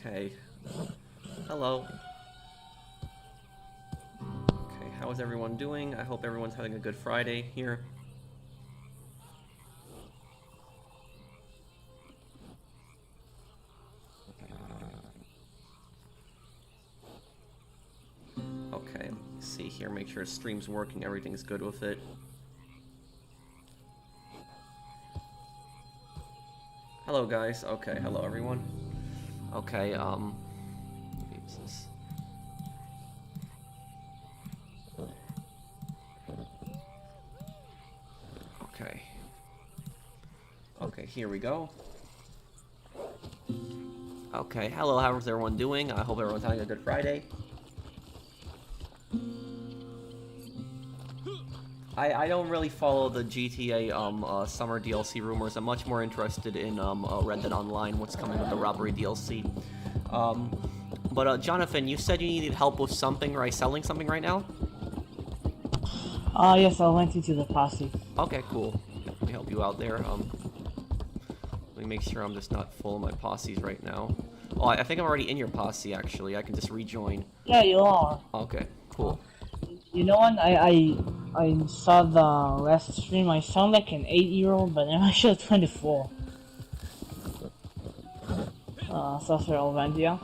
Okay. Hello. Okay, how is everyone doing? I hope everyone's having a good Friday here. Okay, let's see here, make sure stream's working, everything's good with it. Hello guys, okay, hello everyone. Okay, use this. Okay. Okay, here we go. Okay, hello, how's everyone doing? I hope everyone's having a good Friday. I don't really follow the GTA summer DLC rumors. I'm much more interested in Red Dead Online, what's coming with the robbery DLC. But Jonathan, you said you needed help with something, right? Selling something right now? Yes, I went into the posse. Okay, cool. Let me help you out there. Let me make sure I'm just not full of my posses right now. Oh, I think I'm already in your posse, actually. I can just rejoin. Yeah, you are. Okay, cool. You know what? I saw the last stream. I sound like an 8-year-old, but I'm actually 24. Sorcerer Elvandia.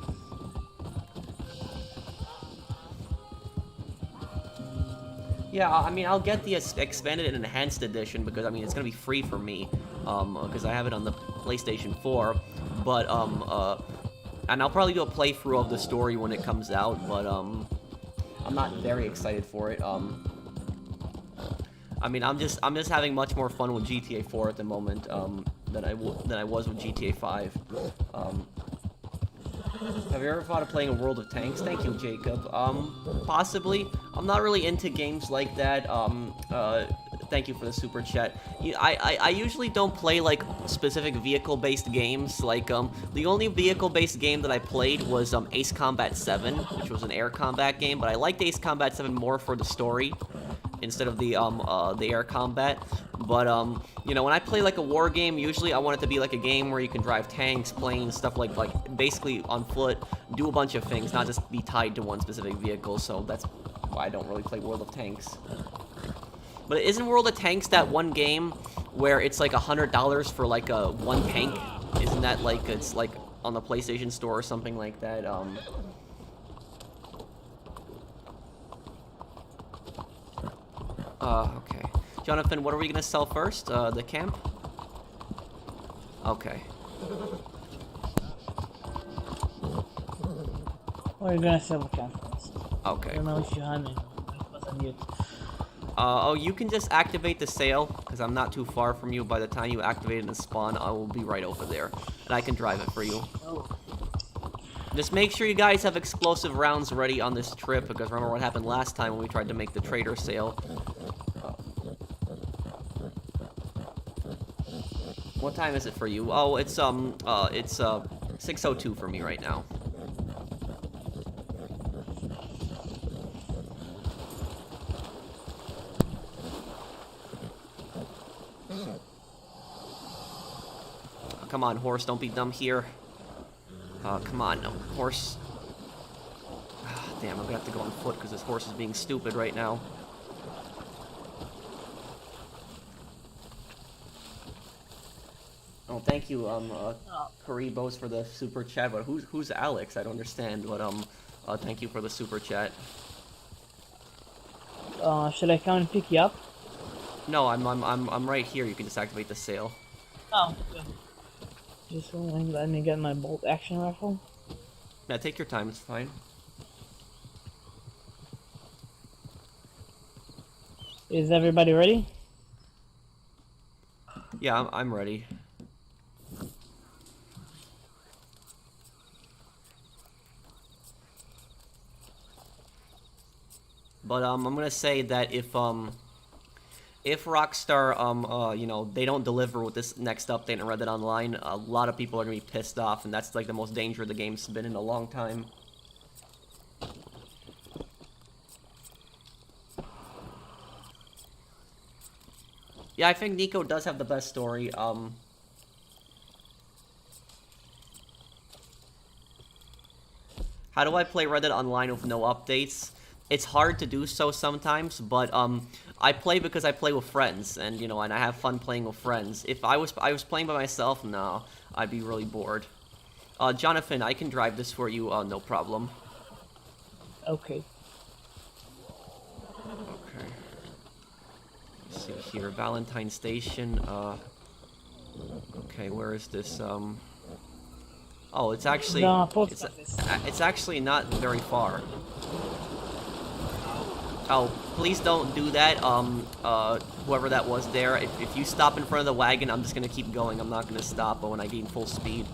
Yeah, I mean, I'll get the expanded and enhanced edition because, I mean, it's gonna be free for me, because I have it on the PlayStation 4, but, and I'll probably do a playthrough of the story when it comes out, but, I'm not very excited for it, I mean, I'm just having much more fun with GTA 4 at the moment, than I was with GTA 5, Have you ever thought of playing a World of Tanks? Thank you, Jacob. Possibly. I'm not really into games like that. Thank you for the super chat. I usually don't play, like, specific vehicle-based games. Like, the only vehicle-based game that I played was, Ace Combat 7, which was an air combat game, but I liked Ace Combat 7 more for the story instead of the air combat. But, you know, when I play, like, a war game, usually I want it to be, like, a game where you can drive tanks, planes, stuff like basically on foot, do a bunch of things, not just be tied to one specific vehicle, so that's why I don't really play World of Tanks. But isn't World of Tanks that one game where it's, like, $100 for, like, one tank? Isn't that, like, it's, like, on the PlayStation Store or something like that, okay. Jonathan, what are we gonna sell first? The camp? Okay. What are you gonna say with conference? Okay. I don't know if you had me. Oh, you can just activate the sale, because I'm not too far from you. By the time you activate it and spawn, I will be right over there. And I can drive it for you. Oh. Just make sure you guys have explosive rounds ready on this trip, because remember what happened last time when we tried to make the trader sale. What time is it for you? Oh, it's 6:02 for me right now. Come on, horse, don't be dumb here. Come on, no, horse. Damn, I'm gonna have to go on foot because this horse is being stupid right now. Oh, thank you, Karibos for the super chat, but who's Alex? I don't understand, but, thank you for the super chat. Should I come and pick you up? No, I'm right here, you can just activate the sale. Oh, good. Just let me get my bolt action rifle. Yeah, take your time, it's fine. Is everybody ready? Yeah, I'm ready. But, I'm gonna say that if Rockstar, you know, they don't deliver with this next update in Red Dead Online, a lot of people are gonna be pissed off, and that's, like, the most danger the game's been in a long time. Yeah, I think Nico does have the best story, How do I play Red Dead Online with no updates? It's hard to do so sometimes, but I play because I play with friends, and and I have fun playing with friends. If I was playing by myself, no, I'd be really bored. Jonathan, I can drive this for you, no problem. Okay. Okay. Let's see here, Valentine Station. Okay, where is this? Oh, it's actually The post office. it's actually not very far. Oh, please don't do that. Whoever that was there, if you stop in front of the wagon, I'm just gonna keep going. I'm not gonna stop when I gain full speed.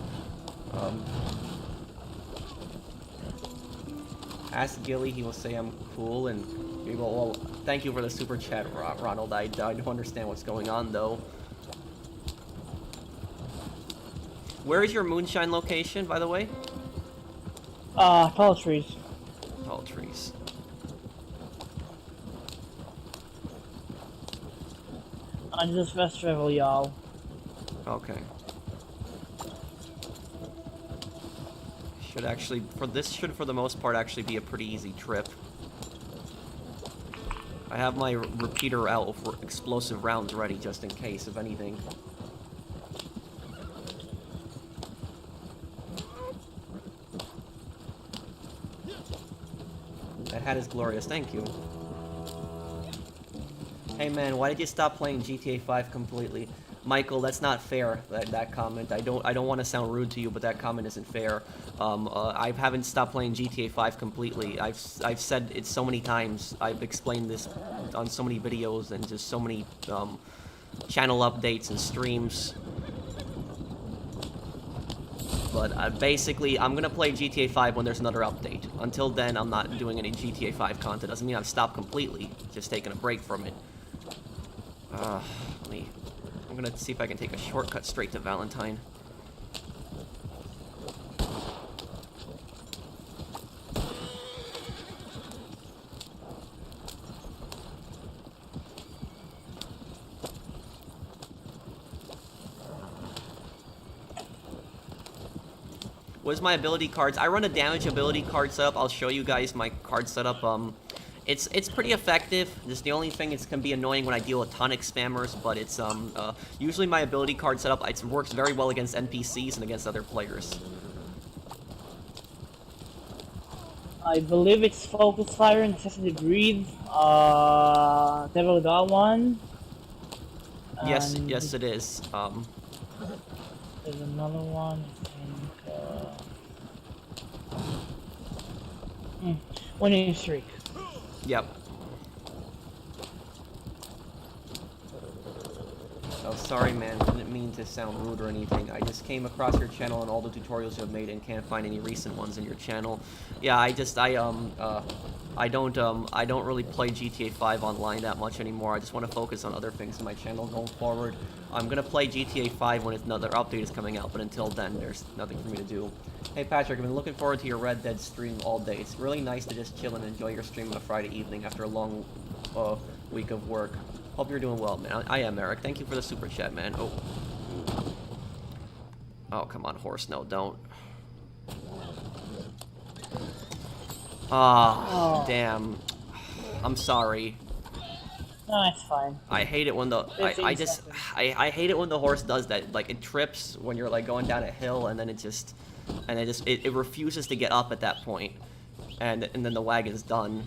Ask Gilly, he will say I'm cool, and he will, well, thank you for the super chat, Ronald. I don't understand what's going on, though. Where is your Moonshine location, by the way? Tall trees. Tall trees. On this festival, y'all. Okay. Should actually, for the most part actually be a pretty easy trip. I have my repeater out for explosive rounds ready just in case of anything. That hat is glorious, thank you. Hey man, why did you stop playing GTA 5 completely? Michael, that's not fair, that comment. I don't want to sound rude to you, but that comment isn't fair. I haven't stopped playing GTA 5 completely. I've said it so many times. I've explained this on so many videos and just so many channel updates and streams. But basically, I'm gonna play GTA 5 when there's another update. Until then, I'm not doing any GTA 5 content. Doesn't mean I've stopped completely, just taking a break from it. I'm gonna see if I can take a shortcut straight to Valentine. What is my ability cards? I run a damage ability card setup. I'll show you guys my card setup. It's pretty effective. Just the only thing is can be annoying when I deal with tonic spammers, but it's usually my ability card setup. It works very well against NPCs and against other players. I believe it's Focus Fire, Necessity Breathe, Devil got one. Yes, it is. There's another one, I think, winning streak. Yep. Oh, sorry man, didn't mean to sound rude or anything. I just came across your channel and all the tutorials you have made and can't find any recent ones in your channel. Yeah, I don't really play GTA 5 online that much anymore. I just want to focus on other things in my channel going forward. I'm gonna play GTA 5 when another update is coming out, but until then, there's nothing for me to do. Hey Patrick, I've been looking forward to your Red Dead stream all day. It's really nice to just chill and enjoy your stream on a Friday evening after a long week of work. Hope you're doing well, man. I am, Eric. Thank you for the super chat, man. Oh. Oh, come on, horse. No, don't. Ah, damn. I'm sorry. No, it's fine. I hate it when the I hate it when the horse does that. Like it trips when you're like going down a hill and then it refuses to get up at that point. And then the wagon's done.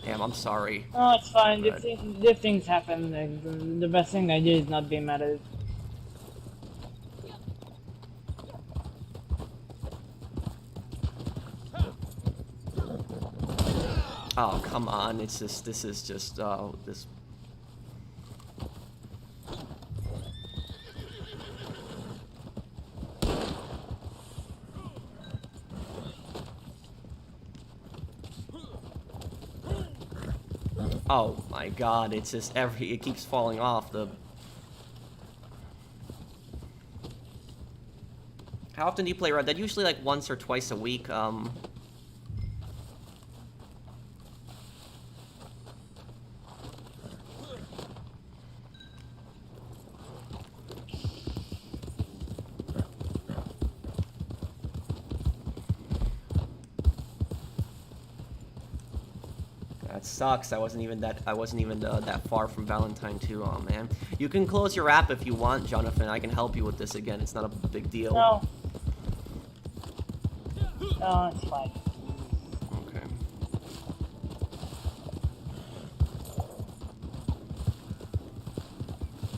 Damn, I'm sorry. No, it's fine. These things happen. Like, the best thing I do is not be mad at it. Oh, come on. It's just, this is just, this. Oh my god, it's just it keeps falling off the... How often do you play Red Dead? Usually like once or twice a week, that sucks. I wasn't even that far from Valentine too. Oh man. You can close your app if you want, Jonathan. I can help you with this again. It's not a big deal. No. No, it's fine. Okay.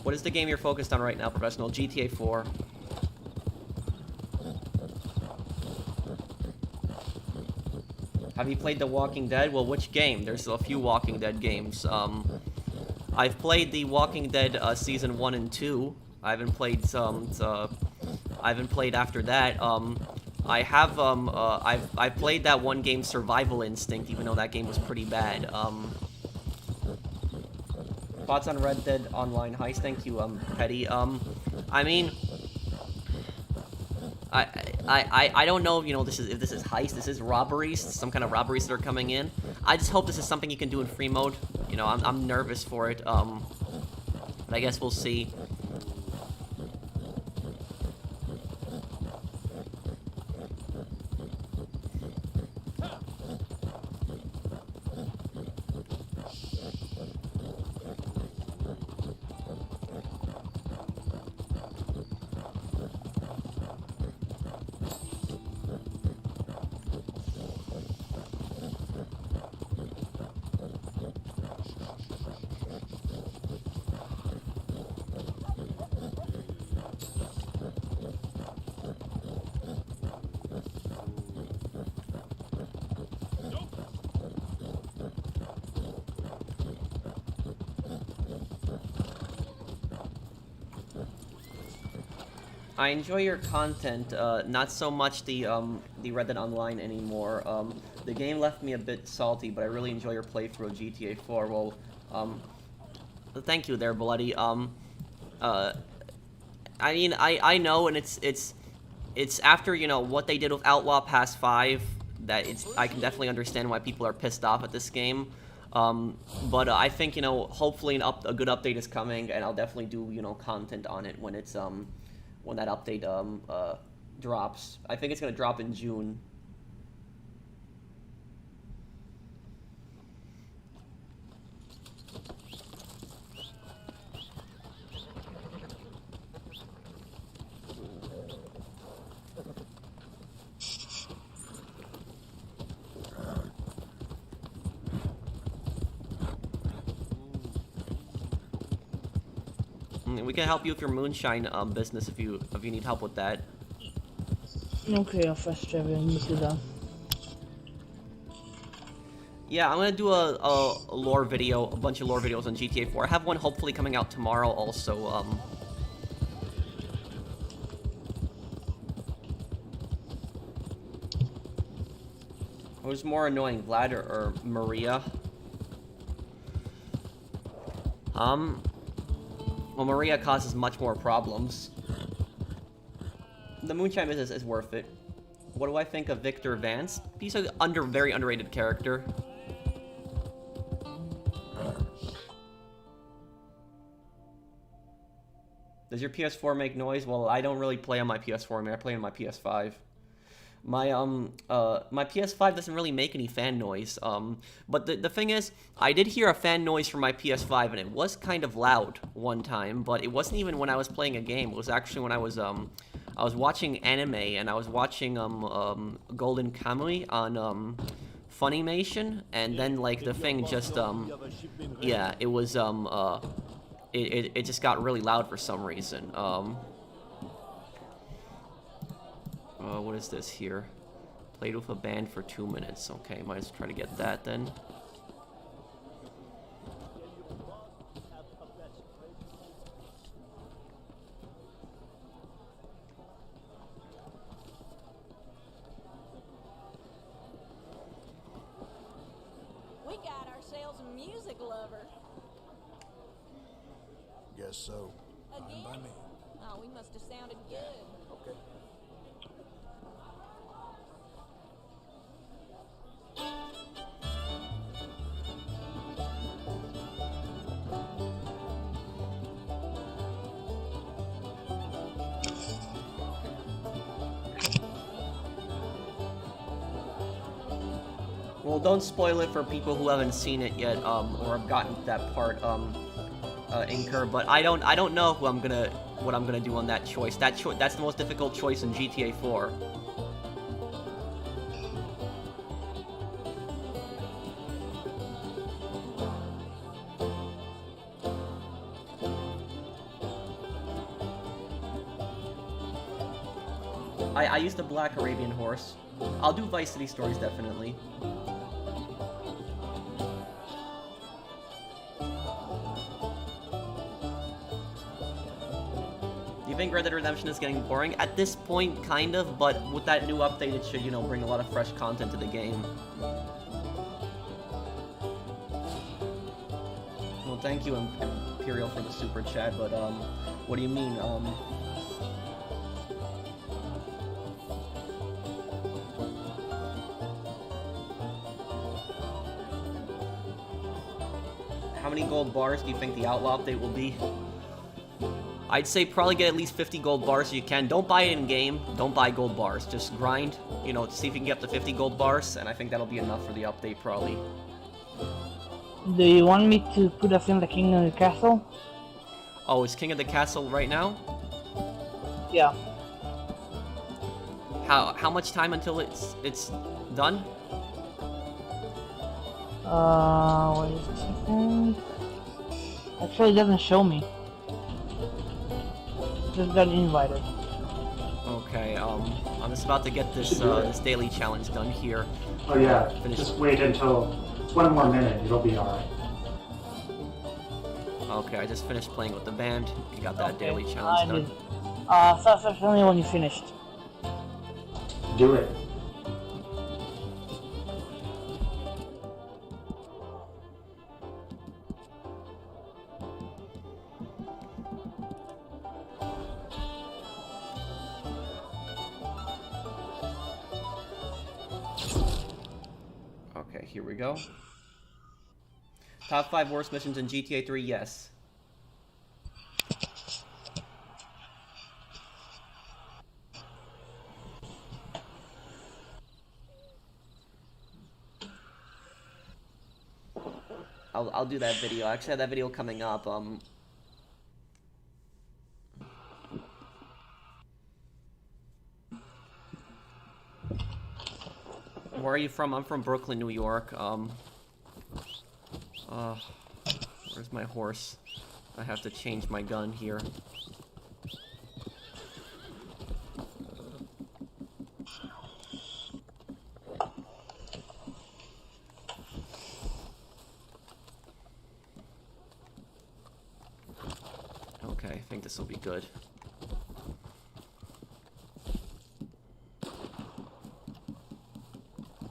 What is the game you're focused on right now, Professional? GTA 4. Have you played The Walking Dead? Well, which game? There's a few Walking Dead games. I've played The Walking Dead Season 1 and 2. I haven't played after that. I've played that one game, Survival Instinct, even though that game was pretty bad. Thoughts on Red Dead Online Heist? Thank you, Petty. I mean, I don't know, you know, if this is heist, this is robberies, some kind of robberies that are coming in. I just hope this is something you can do in free mode. You know, I'm nervous for it, but I guess we'll see. I enjoy your content, not so much the Red Dead Online anymore. The game left me a bit salty, but I really enjoy your playthrough of GTA 4. Well, thank you there, Bloody. I mean, I know, and it's after, you know, what they did with Outlaw Pass 5, that I can definitely understand why people are pissed off at this game. But I think, you know, hopefully a good update is coming, and I'll definitely do, you know, content on it when it's, when that update drops. I think it's gonna drop in June. We can help you with your Moonshine business if you need help with that. Okay, I'll first try and do that. Yeah, I'm gonna do a lore video, a bunch of lore videos on GTA 4. I have one hopefully coming out tomorrow also. Who's more annoying, Vlad or Maria? Well, Maria causes much more problems. The Moonshine business is worth it. What do I think of Victor Vance? He's a very underrated character. Does your PS4 make noise? Well, I don't really play on my PS4. I mean, I play on my PS5. My my PS5 doesn't really make any fan noise. But the thing is, I did hear a fan noise from my PS5, and it was kind of loud one time. But it wasn't even when I was playing a game. It was actually when I was watching anime, and I was watching Golden Kamuy on Funimation, and then like the thing just yeah, it was it just got really loud for some reason. What is this here? Played with a band for 2 minutes. Okay, might as well try to get that then. We got ourselves a music lover. Guess so. Again? Fine by me. Oh, we must have sounded good. Okay. Well, Well, don't spoil it for people who haven't seen it yet, or have gotten to that part, Inker. But I don't know what I'm gonna do on that choice. That's the most difficult choice in GTA 4. I used a black Arabian horse. I'll do Vice City Stories, definitely. Do you think Red Dead Redemption is getting boring? At this point, kind of, but with that new update, it should, you know, bring a lot of fresh content to the game. Well, thank you, Imperial, for the super chat, but, what do you mean, How many gold bars do you think the Outlaw update will be? I'd say probably get at least 50 gold bars so you can. Don't buy it in-game. Don't buy gold bars. Just grind, you know, see if you can get up to 50 gold bars, and I think that'll be enough for the update, probably. Do you want me to put us in the King of the Castle? Oh, is King of the Castle right now? Yeah. How much time until it's done? Wait a second. Actually, it doesn't show me. Just got invited. Okay, I'm just about to get this this daily challenge done here. Oh yeah, Finish. just wait until 1 more minute, it'll be alright. Okay, I just finished playing with the band. You got that Okay, daily challenge done. Start telling me when you finished. Do it. Okay, here we go. Top 5 worst missions in GTA 3, yes. I'll do that video. I actually have that video coming up. Where are you from? I'm from Brooklyn, New York. Where's my horse? I have to change my gun here. Okay, I think this will be good.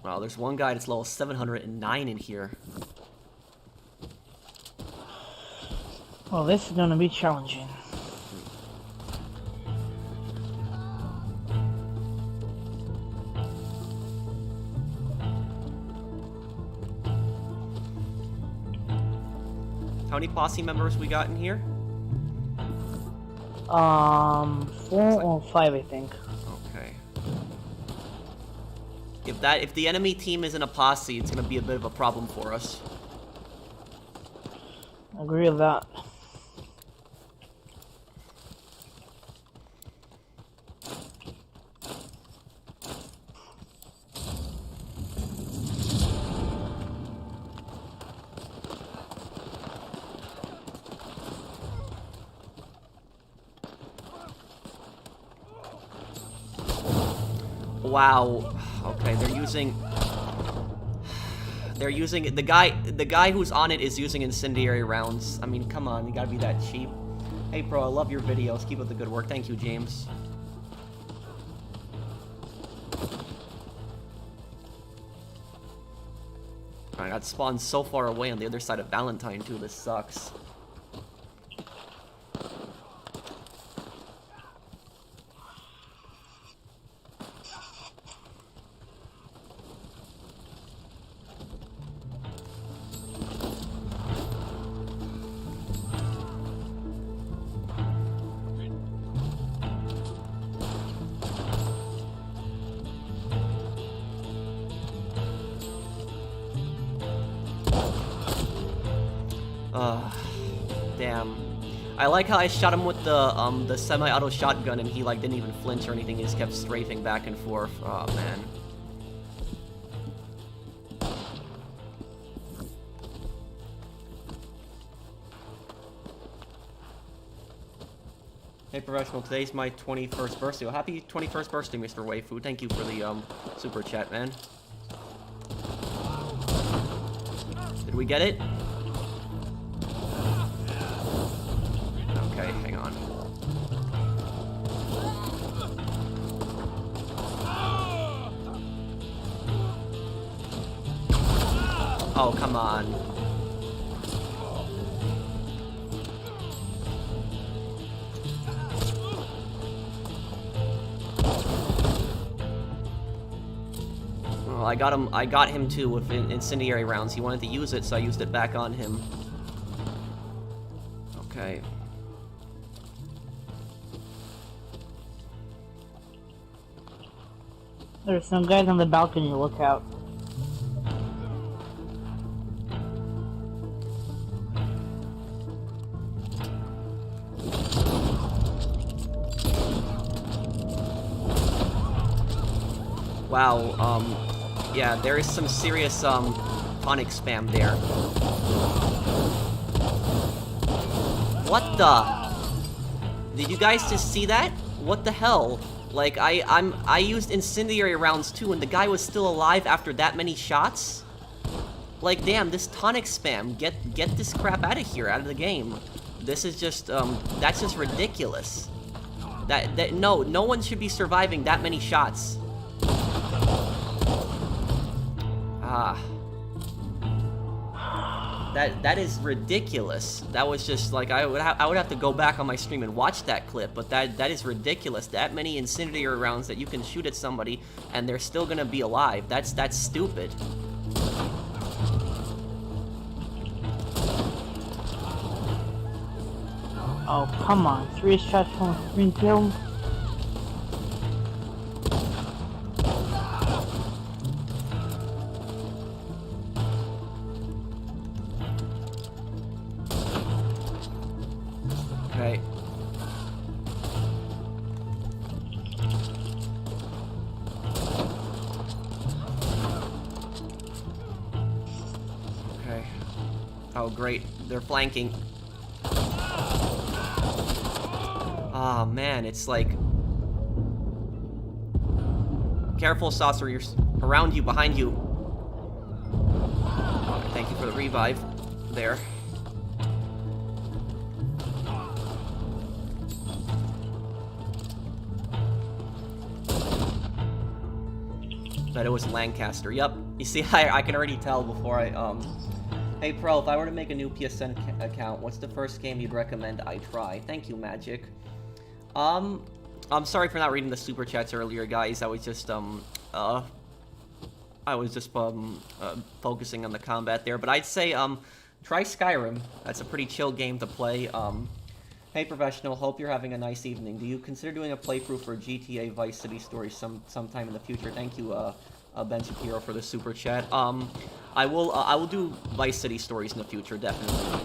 Wow, there's one guy that's level 709 in here. Well, this is gonna be challenging. How many posse members we got in here? 4 or 5, I think. Okay. If the enemy team isn't a posse, it's gonna be a bit of a problem for us. I agree with that. Wow. Okay, they're using the guy who's on it is using incendiary rounds. I mean, come on, you gotta be that cheap. Hey bro, I love your videos. Keep up the good work. Thank you, James. I got spawned so far away on the other side of Valentine too. This sucks. Damn. I like how I shot him with the semi-auto shotgun and he like didn't even flinch or anything. He just kept strafing back and forth. Oh man. Hey Professional, today's my 21st birthday. Well, happy 21st birthday, Mr. Waifu. Thank you for the super chat, man. Did we get it? Okay, hang on. Oh, come on. Well, I got him too with incendiary rounds. He wanted to use it, so I used it back on him. Okay. There's some guys on the balcony, look out. Wow, yeah, there is some serious, tonic spam there. What the? Did you guys just see that? What the hell? Like, I used incendiary rounds too, and the guy was still alive after that many shots? Like, damn, this tonic spam, get this crap out of here, out of the game. This is just, that's just ridiculous. No one should be surviving that many shots. That is ridiculous. That was just like I would have to go back on my stream and watch that clip, but that is ridiculous. That many incendiary rounds that you can shoot at somebody and they're still gonna be alive. That's stupid. Oh, come on. 3 shots from a screen kill. Okay. Okay. Oh, great. They're flanking. Oh, man, it's like... Careful, Saucer, you're around you, behind you. Oh, thank you for the revive. There. That it was Lancaster. Yep. You see, I can already tell before I, Hey, Pro, if I were to make a new PSN account, what's the first game you'd recommend I try? Thank you, Magic. I'm sorry for not reading the super chats earlier, guys. I was just, focusing on the combat there. But I'd say, try Skyrim. That's a pretty chill game to play. Hey, Professional, hope you're having a nice evening. Do you consider doing a playthrough for GTA Vice City Stories sometime in the future? Thank you, Ben Shapiro, for the super chat. I will do Vice City Stories in the future, definitely.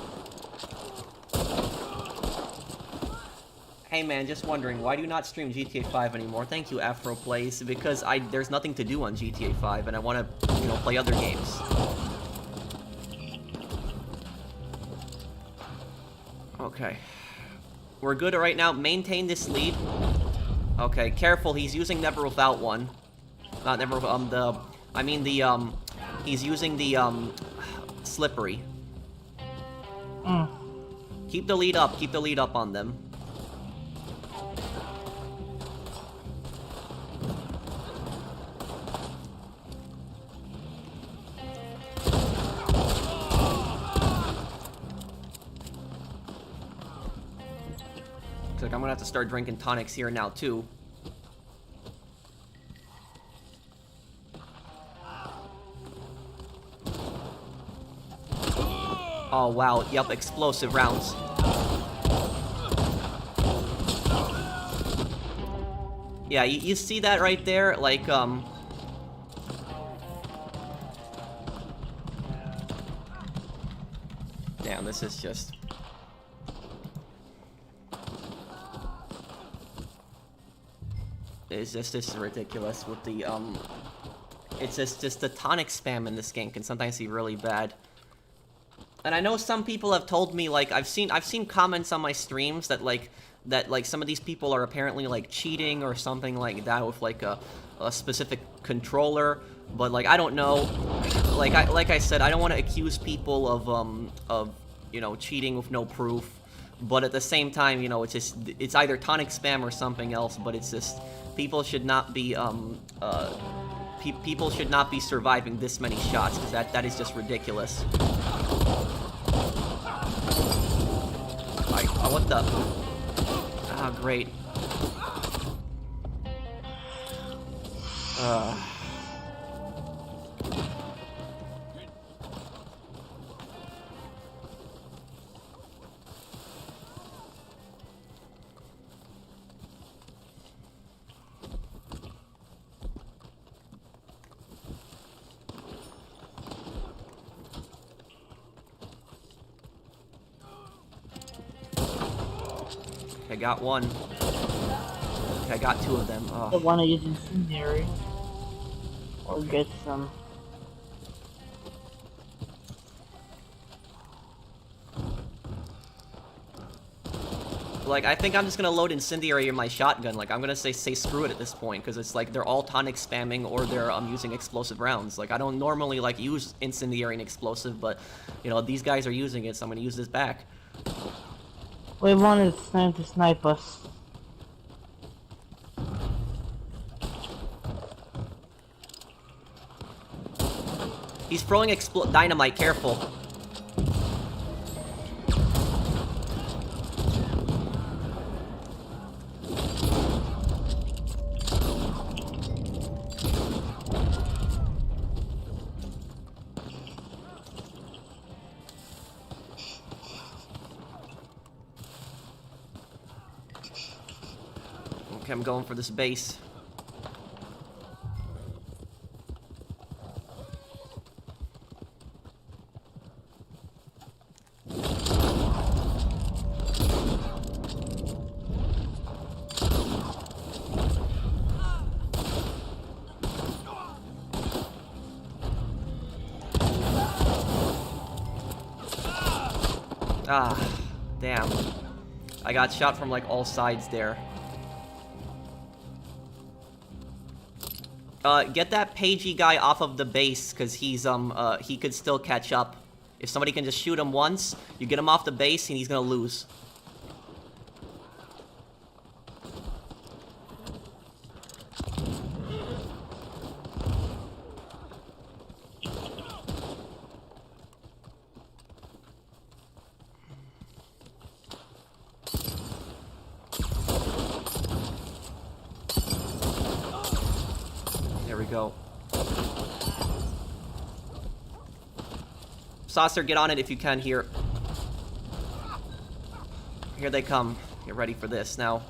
Hey man, just wondering, why do you not stream GTA 5 anymore? Thank you, Afro Plays, because there's nothing to do on GTA 5, and I want to, play other games. Okay. We're good right now. Maintain this lead. Okay, careful, he's using Never Without One. Not Never, he's using the, Slippery. Keep the lead up on them. Looks like I'm gonna have to start drinking tonics here now, too. Oh, wow. Yep, explosive rounds. Yeah, you see that right there? Like, Damn, this This is just... It's just ridiculous with the, It's just the tonic spam in this game can sometimes be really bad. And I know some people have told me, like, I've seen comments on my streams that, like, some of these people are apparently, like, cheating or something like that with, like, a specific controller. But, like, I don't know. Like I said, I don't want to accuse people of, you know, cheating with no proof. But at the same time, you know, it's either tonic spam or something else, but it's just, people should not be, people should not be surviving this many shots, because that is just ridiculous. Like, oh, what the? Ah, great. I got one. Okay, I got two of them. I want to use incendiary. Or get some. Like, I think I'm just gonna load incendiary in my shotgun. Like, I'm gonna say screw it at this point, because it's like they're all tonic spamming or they're using explosive rounds. Like, I don't normally like use incendiary and explosive, but you know, these guys are using it, so I'm gonna use this back. We wanted time to snipe us. He's throwing dynamite, careful. Okay, I'm going for this base. Ah, damn. I got shot from like all sides there. Get that Pagey guy off of the base, cause he's he could still catch up. If somebody can just shoot him once, you get him off the base and he's gonna lose. There we go. Saucer, get on it if you can here. Here they come. Get ready for this now.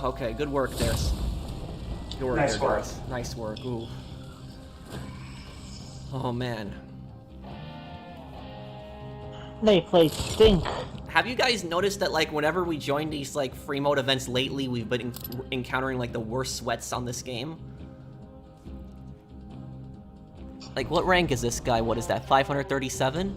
Okay, good work there. Good work Nice there, work. guys. Nice work. Ooh. Oh man. They play stink. Have you guys noticed that, like, whenever we join these, like, free mode events lately, we've been encountering, like, the worst sweats on this game? Like, what rank is this guy? What is that, 537?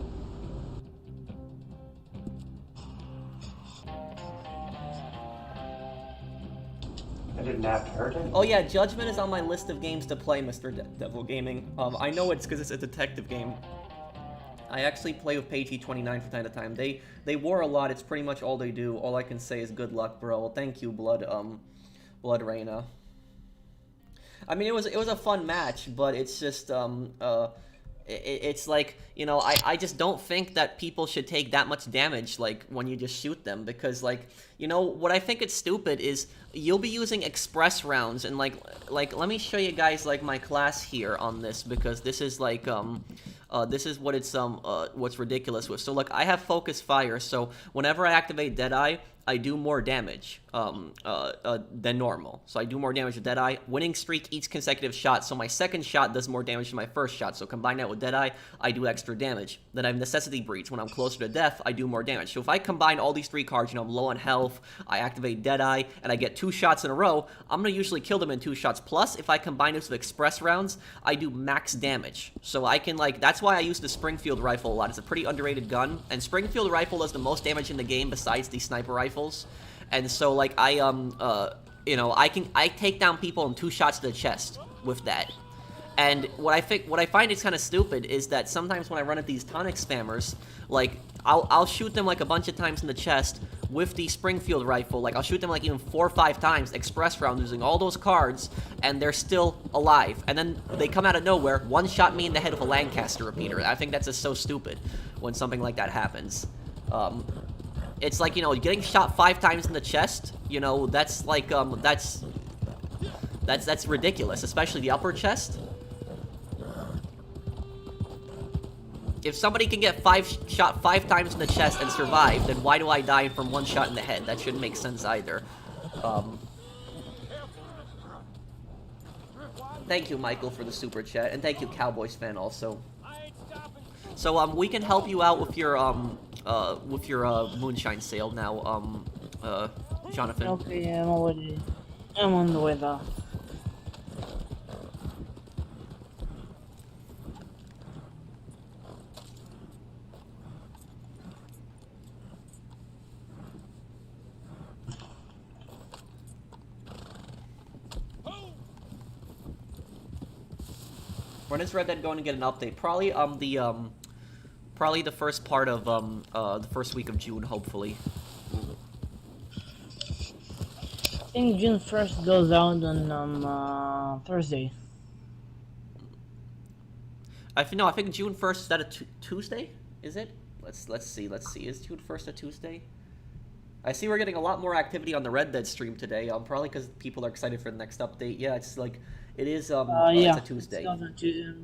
I didn't have to hurt him. Oh yeah, Judgment is on my list of games to play, Mr. Devil Gaming. I know it's because it's a detective game. I actually play with Pagey29 from time to time. They war a lot. It's pretty much all they do. All I can say is good luck, bro. Thank you, Blood Reina. I mean, it was a fun match, but it's just it's like, you know, I just don't think that people should take that much damage, like, when you just shoot them, because, like, you know, what I think it's stupid is you'll be using express rounds, and, like, let me show you guys, like, my class here on this, because this is, like, this is what it's, what's ridiculous with. So, look, I have focus fire, so whenever I activate Deadeye, I do more damage than normal. So I do more damage with Deadeye. Winning streak each consecutive shot, so my second shot does more damage than my first shot. So combine that with Deadeye, I do extra damage. Then I have Necessity Breach. When I'm closer to death, I do more damage. So if I combine all these 3 cards, you know, I'm low on health, I activate Deadeye, and I get 2 shots in a row, I'm going to usually kill them in 2 shots. Plus, if I combine this with express rounds, I do max damage. So I can, like, that's why I use the Springfield rifle a lot. It's a pretty underrated gun, and Springfield rifle does the most damage in the game besides the sniper rifle. And so, like, you know, I take down people in 2 shots to the chest with that. And what I find is kind of stupid is that sometimes when I run at these tonic spammers, like, I'll shoot them like a bunch of times in the chest with the Springfield rifle. Like, I'll shoot them like even 4 or 5 times, express rounds, using all those cards, and they're still alive. And then they come out of nowhere, one-shot me in the head with a Lancaster repeater. I think that's just so stupid when something like that happens. It's like, you know, getting shot 5 times in the chest, you know, that's like, that's ridiculous, especially the upper chest. If somebody can get shot 5 times in the chest and survive, then why do I die from 1 shot in the head? That shouldn't make sense either. Thank you, Michael, for the super chat, and thank you, Cowboys fan, also. So, we can help you out with your Moonshine sale now, Jonathan. Okay, I'm on the way though. When is Red Dead going to get an update? Probably, probably the first part of, the first week of June, hopefully. I think June 1st goes out on Thursday. I think June 1st, is that a Tuesday? Is it? Let's see. Is June 1st a Tuesday? I see we're getting a lot more activity on the Red Dead stream today. Probably because people are excited for the next update. Yeah, it's like, it is, Yeah, it's a Tuesday. it's on Tuesday.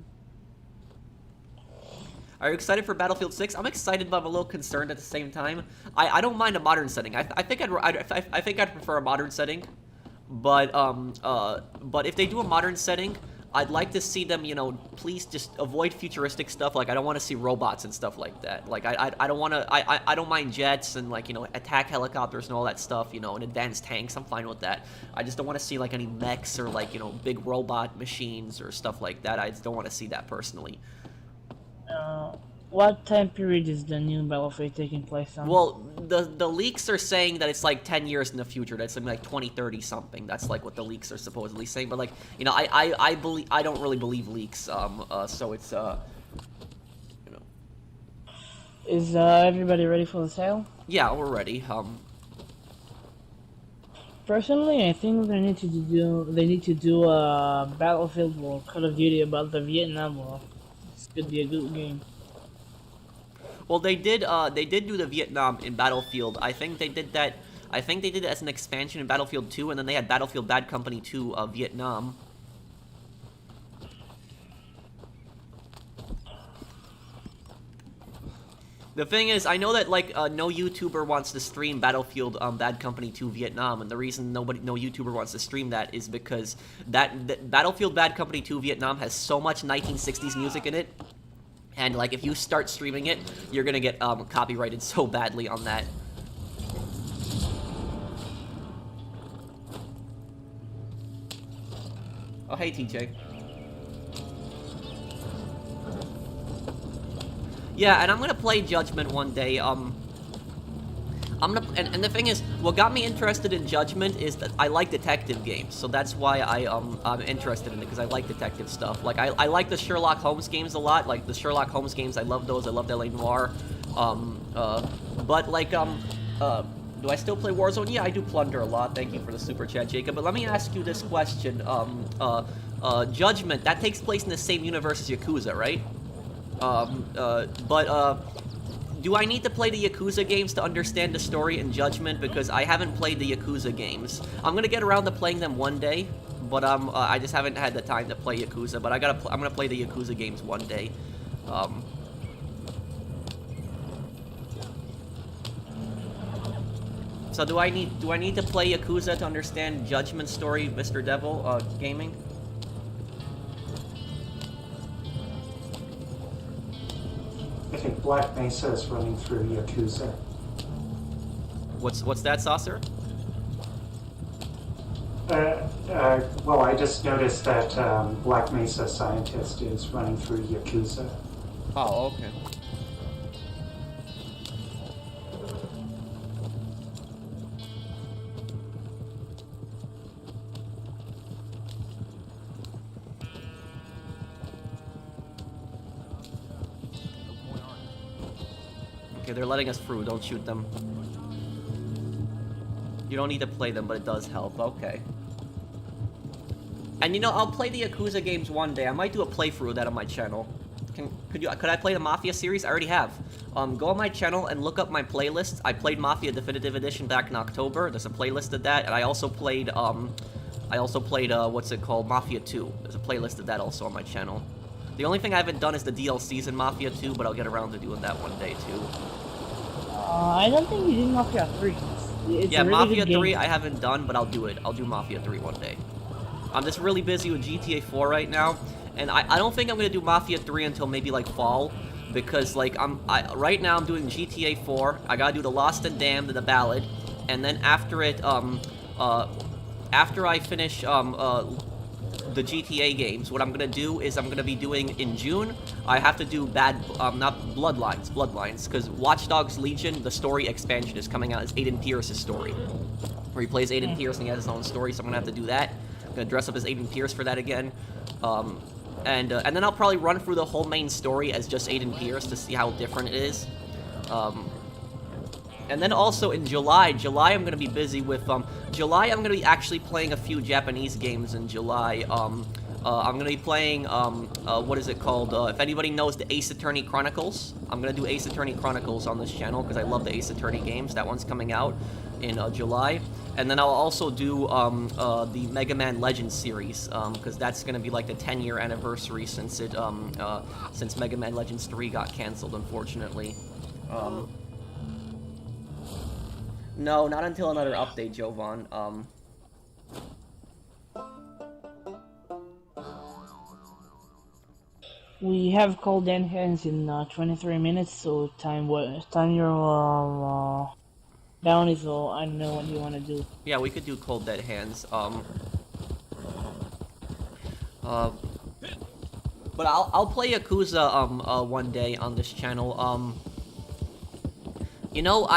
Are you excited for Battlefield 6? I'm excited, but I'm a little concerned at the same time. I don't mind a modern setting. I think I'd prefer a modern setting, but if they do a modern setting, I'd like to see them, you know, please just avoid futuristic stuff. Like, I don't want to see robots and stuff like that. Like, I don't want to, I don't mind jets and, like, you know, attack helicopters and all that stuff, you know, and advanced tanks. I'm fine with that. I just don't want to see, like, any mechs or, like, you know, big robot machines or stuff like that. I just don't want to see that personally. What time period is the new Battlefield taking place on? Well, the leaks are saying that it's like 10 years in the future. That's something like 2030 something. That's like what the leaks are supposedly saying. But, like, you know, I don't really believe leaks. So it's you know. Is everybody ready for the sale? Yeah, we're ready. Personally, I think they need to do a Battlefield or Call of Duty about the Vietnam War. This could be a good game. Well, they did do the Vietnam in Battlefield. I think they did that. I think they did it as an expansion in Battlefield 2, and then they had Battlefield Bad Company 2 Vietnam. The thing is, I know that, like, no YouTuber wants to stream Battlefield Bad Company 2 Vietnam, and the reason no YouTuber wants to stream that is because that Battlefield Bad Company 2 Vietnam has so much 1960s music in it, and, like, if you start streaming it, you're gonna get copyrighted so badly on that. Oh, hey, TJ. Yeah, and I'm gonna play Judgment one day. I'm gonna, and the thing is, what got me interested in Judgment is that I like detective games, so that's why I'm interested in it, because I like detective stuff. Like, I like the Sherlock Holmes games a lot. Like, the Sherlock Holmes games, I love those. I love L.A. Noire. But, like, do I still play Warzone? Yeah, I do Plunder a lot. Thank you for the super chat, Jacob. But let me ask you this question. Judgment, that takes place in the same universe as Yakuza, right? Do I need to play the Yakuza games to understand the story and Judgment? Because I haven't played the Yakuza games. I'm gonna get around to playing them one day, but I just haven't had the time to play Yakuza. But I'm gonna play the Yakuza games one day. So do I need to play Yakuza to understand Judgment story, Mr. Devil, gaming? I think Black Mesa is running through Yakuza. What's that, Saucer? Well, I just noticed that Black Mesa Scientist is running through Yakuza. Oh, okay. Okay, they're letting us through. Don't shoot them. You don't need to play them, but it does help. Okay. And you know, I'll play the Yakuza games one day. I might do a playthrough of that on my channel. Could I play the Mafia series? I already have. Go on my channel and look up my playlists. I played Mafia Definitive Edition back in October. There's a playlist of that, and I also played what's it called? Mafia 2. There's a playlist of that also on my channel. The only thing I haven't done is the DLCs in Mafia 2, but I'll get around to doing that one day too. I don't think you did Mafia 3. It's Yeah, a really Mafia good 3 game. I haven't done, but I'll do it. I'll do Mafia 3 one day. I'm just really busy with GTA 4 right now, and I don't think I'm gonna do Mafia 3 until maybe like fall, because like right now I'm doing GTA 4. I gotta do the Lost and Damned and the Ballad, and then after it after I finish the GTA games, what I'm gonna do is I'm gonna be doing in June. I have to do not Bloodlines, because Watch Dogs Legion, the story expansion, is coming out as Aiden Pierce's story, where he plays Aiden Pierce and he has his own story. So I'm gonna have to do that. I'm gonna dress up as Aiden Pierce for that again, and then I'll probably run through the whole main story as just Aiden Pierce to see how different it is. And then also in July I'm going to be busy with, July I'm going to be actually playing a few Japanese games in July. I'm going to be playing, what is it called? If anybody knows the Ace Attorney Chronicles, I'm going to do Ace Attorney Chronicles on this channel because I love the Ace Attorney games. That one's coming out in July. And then I'll also do the Mega Man Legends series, because that's going to be like the 10-year anniversary since Mega Man Legends 3 got canceled, unfortunately. No, not until another update, Jovan. We have cold dead hands in 23 minutes, so time your bounty, so I don't know what you want to do. Yeah, we could do Cold Dead Hands. But I'll play Yakuza one day on this channel. You know,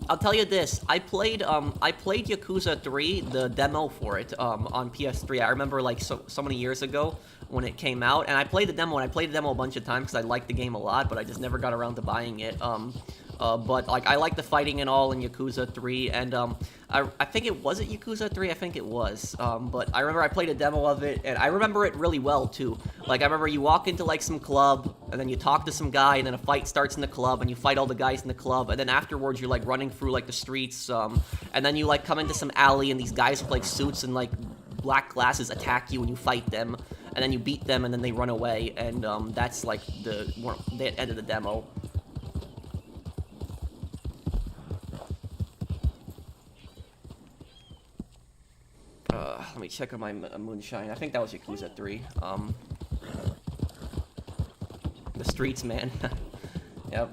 I'll tell you this. I played Yakuza 3, the demo for it, on PS3. I remember like so many years ago when it came out, and I played the demo, a bunch of times because I liked the game a lot, but I just never got around to buying it. But like I like the fighting and all in Yakuza 3, and I think it was Yakuza 3. I think it was. But I remember I played a demo of it, and I remember it really well too. Like I remember you walk into like some club, and then you talk to some guy, and then a fight starts in the club, and you fight all the guys in the club, and then afterwards you're like running through like the streets, and then you like come into some alley, and these guys with like suits and like black glasses attack you, and you fight them, and then you beat them, and then they run away, and that's like the end of the demo. Let me check on my Moonshine. I think that was Yakuza 3. The streets, man. Yep.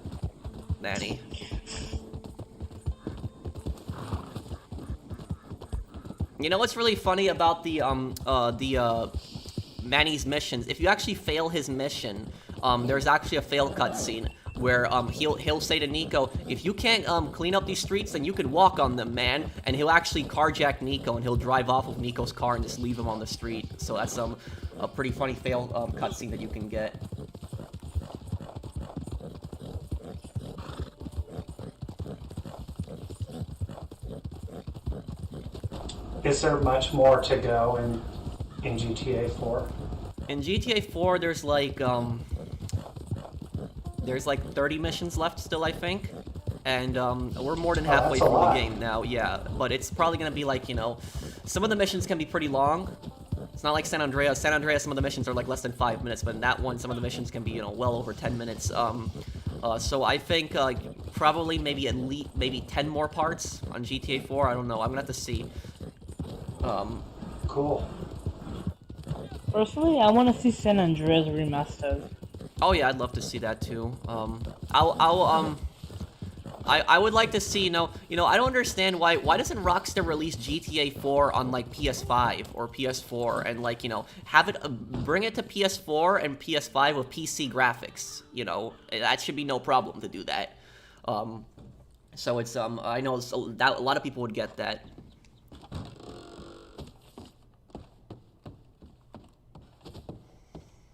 Nanny. You know what's really funny about the Manny's missions? If you actually fail his mission, there's actually a fail cutscene where he'll say to Nico, if you can't clean up these streets, then you can walk on them, man. And he'll actually carjack Nico, and he'll drive off with Nico's car and just leave him on the street. So that's a pretty funny fail cutscene that you can get. Is there much more to go in GTA 4? In GTA 4, there's like There's like 30 missions left still, I think. And we're more than halfway that's a through the lot. game now, yeah. But it's probably gonna be like, you know, some of the missions can be pretty long. It's not like San Andreas. San Andreas, some of the missions are like less than 5 minutes, but in that one, some of the missions can be, you know, well over 10 minutes. So I think probably maybe at least maybe 10 more parts on GTA 4. I don't know. I'm gonna have to see. Cool. Personally, I want to see San Andreas remastered. Oh yeah, I'd love to see that too. I would like to see, you know, I don't understand why doesn't Rockstar release GTA 4 on like PS5 or PS4 and like, you know, have it bring it to PS4 and PS5 with PC graphics, you know, that should be no problem to do that. So it's I know that a lot of people would get that.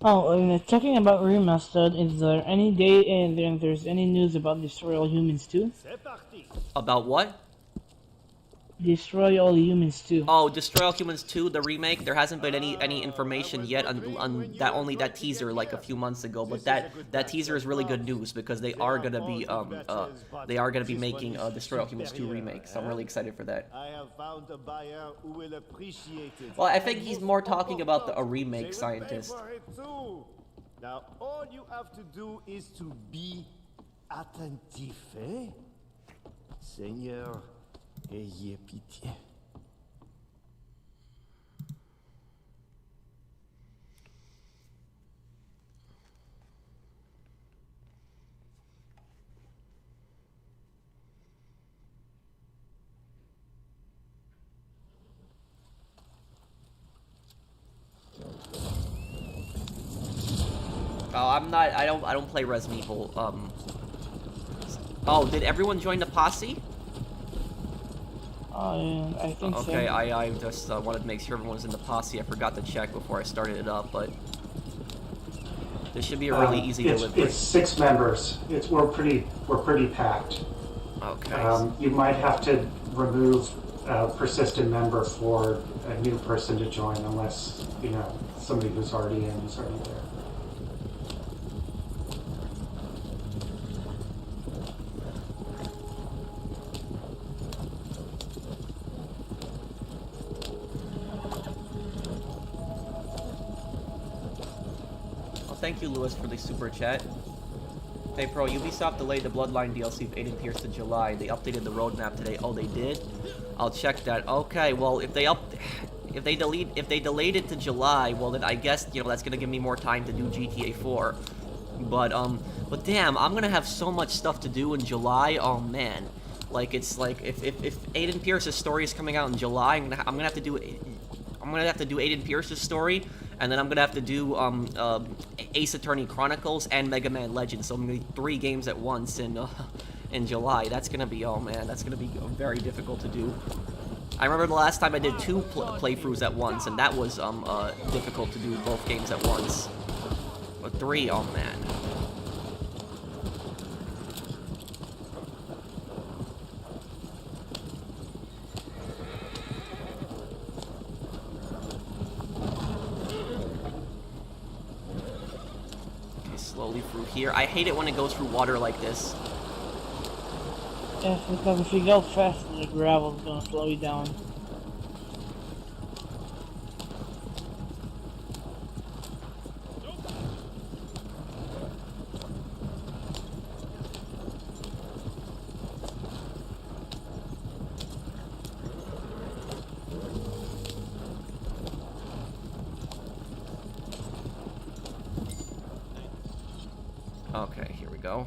Oh, and talking about remastered, is there any day and there's any news about Destroy All Humans 2? About what? Destroy All Humans 2. Oh, Destroy All Humans 2, the remake. There hasn't been any information yet on that. Only that teaser like a few months ago. But that teaser is really good news because they are gonna be making Destroy All Humans 2 remake. So I'm really excited for that. I have found a buyer who will appreciate it. Well, I think he's more talking about a remake scientist. Now all you have to do is to be attentif, eh? Seigneur, ayez pitié. Oh, I don't play Resident Evil. Oh, did everyone join the posse? Oh, yeah, I think so. Okay, I just wanted to make sure everyone was in the posse. I forgot to check before I started it up, but this should be a really easy delivery. It's 6 members. We're pretty packed. Okay. You might have to remove a persistent member for a new person to join, unless you know somebody who's already in is already there. Thank you, Lewis, for the super chat. Hey, Pro, Ubisoft delayed the Bloodline DLC of Aiden Pierce to July. They updated the roadmap today. Oh, they did? I'll check that. Okay, well, if they delayed it to July, well, then I guess, you know, that's gonna give me more time to do GTA 4. But damn, I'm gonna have so much stuff to do in July. Oh man, like it's like if Aiden Pierce's story is coming out in July, I'm gonna have to do Aiden Pierce's story, and then I'm gonna have to do Ace Attorney Chronicles and Mega Man Legends. So I'm gonna do 3 games at once in July. That's gonna be, oh man, that's gonna be very difficult to do. I remember the last time I did 2 playthroughs at once, and that was difficult to do both games at once. But 3, oh man. Slowly through here. I hate it when it goes through water like this. Yes, because if you go fast, the gravel's gonna slow you down. Okay, here we go.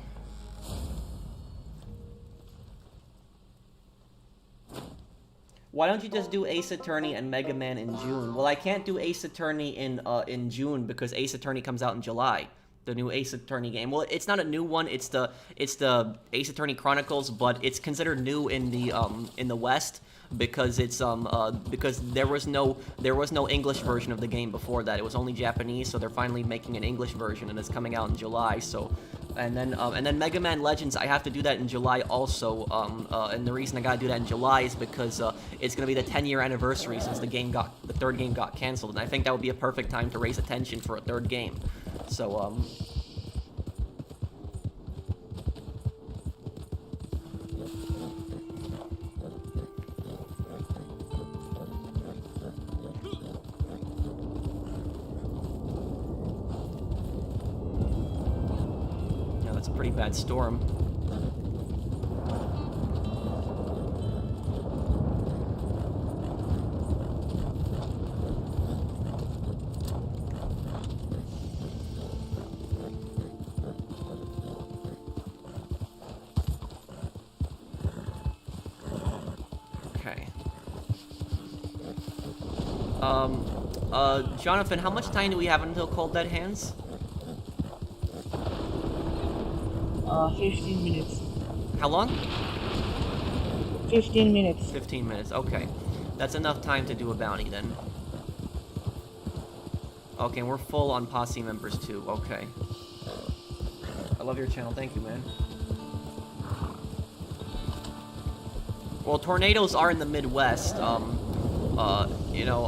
Why don't you just do Ace Attorney and Mega Man in June? Well, I can't do Ace Attorney in June because Ace Attorney comes out in July. The new Ace Attorney game. Well, it's not a new one. It's the Ace Attorney Chronicles, but it's considered new in the West because it's because there was no English version of the game before that. It was only Japanese, so they're finally making an English version, and it's coming out in July. So, and then Mega Man Legends, I have to do that in July also. And the reason I gotta do that in July is because it's gonna be the 10-year anniversary since the third game got canceled, and I think that would be a perfect time to raise attention for a third game. So pretty bad storm. Okay. Jonathan, how much time do we have until Cold Dead Hands? 15 minutes. How long? 15 minutes. 15 minutes, okay. That's enough time to do a bounty then. Okay, we're full on posse members too, okay. I love your channel, thank you, man. Well, tornadoes are in the Midwest, you know,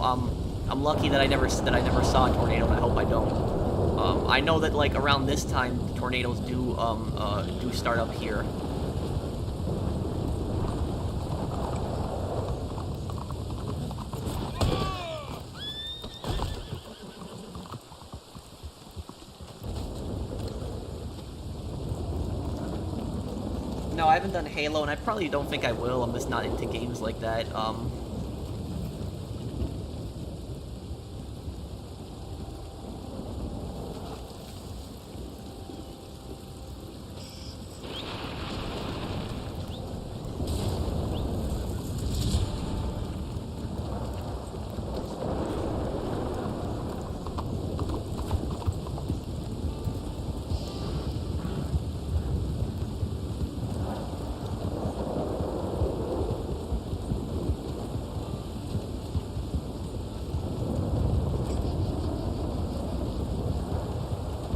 I'm lucky that I never saw a tornado, and I hope I don't. I know that, like, around this time, tornadoes do start up here. No, I haven't done Halo, and I probably don't think I will. I'm just not into games like that.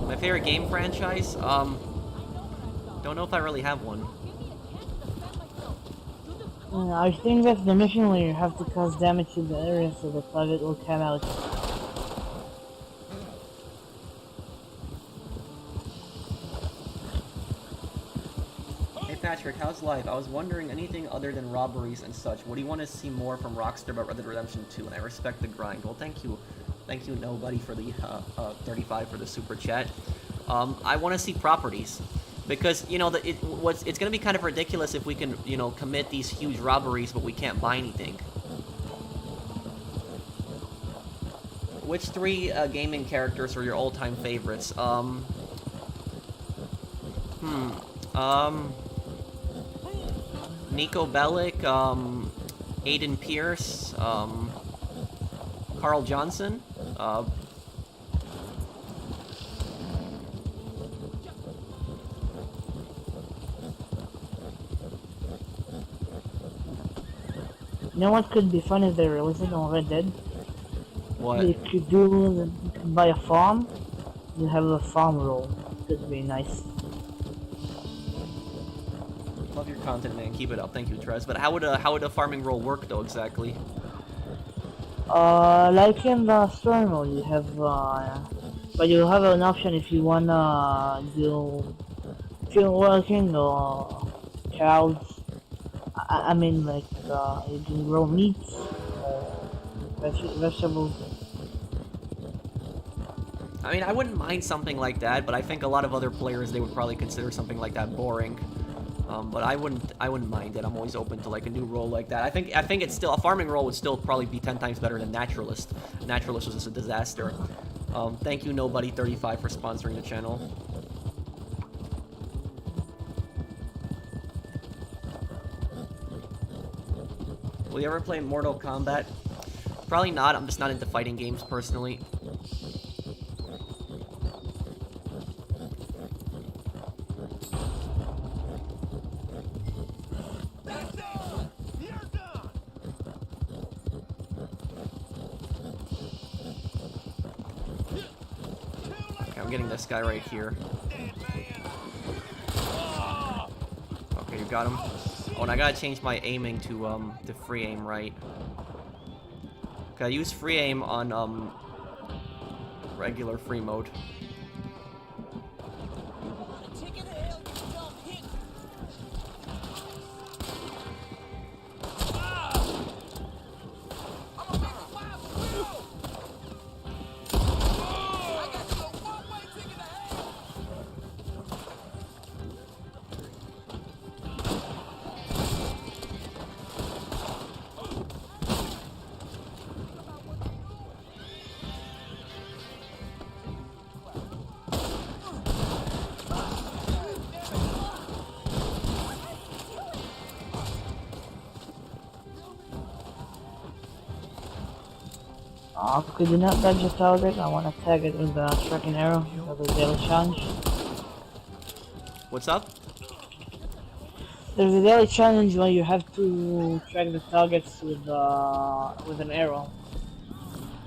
My favorite game franchise? Don't know if I really have one. I think that's the mission where you have to cause damage to the area so the target will come out. Hey Patrick, how's life? I was wondering anything other than robberies and such. What do you want to see more from Rockstar about Red Dead Redemption 2? And I respect the grind. Well, thank you. Thank you, nobody, for the 35 for the super chat. I want to see properties. Because, you know, it's going to be kind of ridiculous if we can, you know, commit these huge robberies, but we can't buy anything. Which three gaming characters are your all-time favorites? Nico Bellic, Aiden Pierce, Carl Johnson, You know what could be fun if they release it on Red Dead? what? You could buy a farm, you have a farm roll. Could be nice. Love your content, man. Keep it up. Thank you, Trez. But how would a farming roll work, though, exactly? Like in the story mode, you have, but you have an option if you wanna do field working or cows. I mean, like, you can grow meat or vegetables. I mean, I wouldn't mind something like that, but I think a lot of other players, they would probably consider something like that boring. But I wouldn't mind it. I'm always open to like a new role like that. I think it's still a farming role would still probably be 10 times better than naturalist. Naturalist was just a disaster. Thank you, Nobody35, for sponsoring the channel. Will you ever play Mortal Kombat? Probably not. I'm just not into fighting games personally. Okay, I'm getting this guy right here. Okay, you got him. Oh, and I gotta change my aiming to free aim, right? Okay, I use free aim on regular free mode. Could you not dodge the target? I want to tag it with the striking arrow of the daily challenge. What's up? There's a daily challenge where you have to track the targets with an arrow.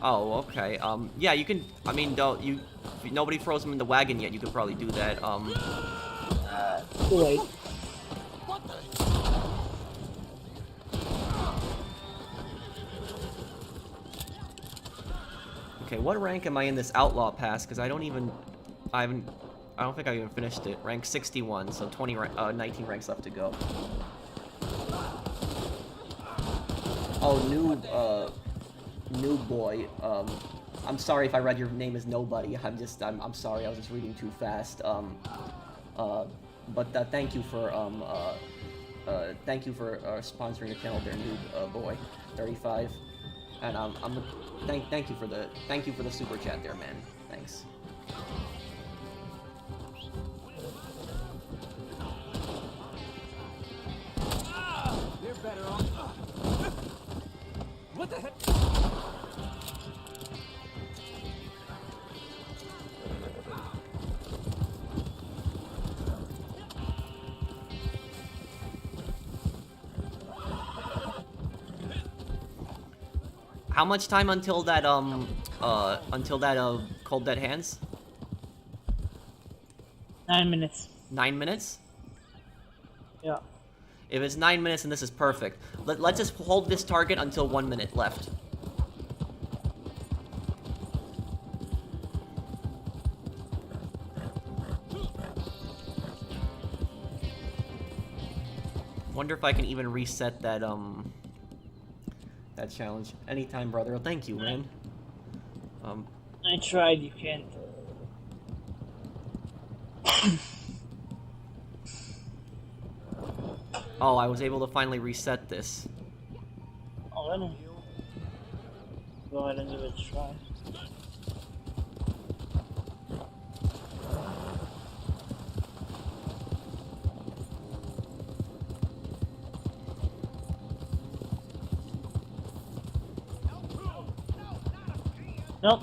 Oh, okay. Yeah, you can. I mean, don't you? If nobody throws them in the wagon yet. You could probably do that. Too late. Okay, what rank am I in this outlaw pass? Because I don't think I even finished it. Rank 61, so 19 ranks left to go. Oh, noob boy. I'm sorry if I read your name as nobody. I'm sorry. I was just reading too fast. But thank you for sponsoring the channel there, noob boy, 35. And thank you for the super chat there, man. Thanks. They're better off. What the heck? How much time until that Cold Dead Hands? 9 minutes. 9 minutes? Yeah. If it's 9 minutes and this is perfect, let's just hold this target until 1 minute left. Wonder if I can even reset that that challenge anytime, brother. Thank you, man. I tried, you can't. Oh, I was able to finally reset this. Oh, really? Go ahead and give it a try. Nope,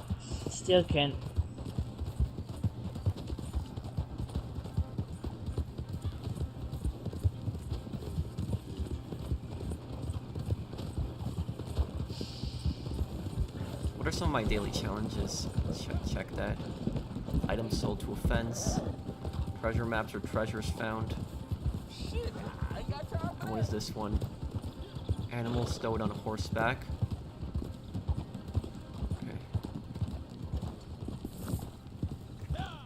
still can't. What are some of my daily challenges? Check that. Items sold to a fence. Treasure maps or treasures found. And what is this one? Animal stowed on horseback.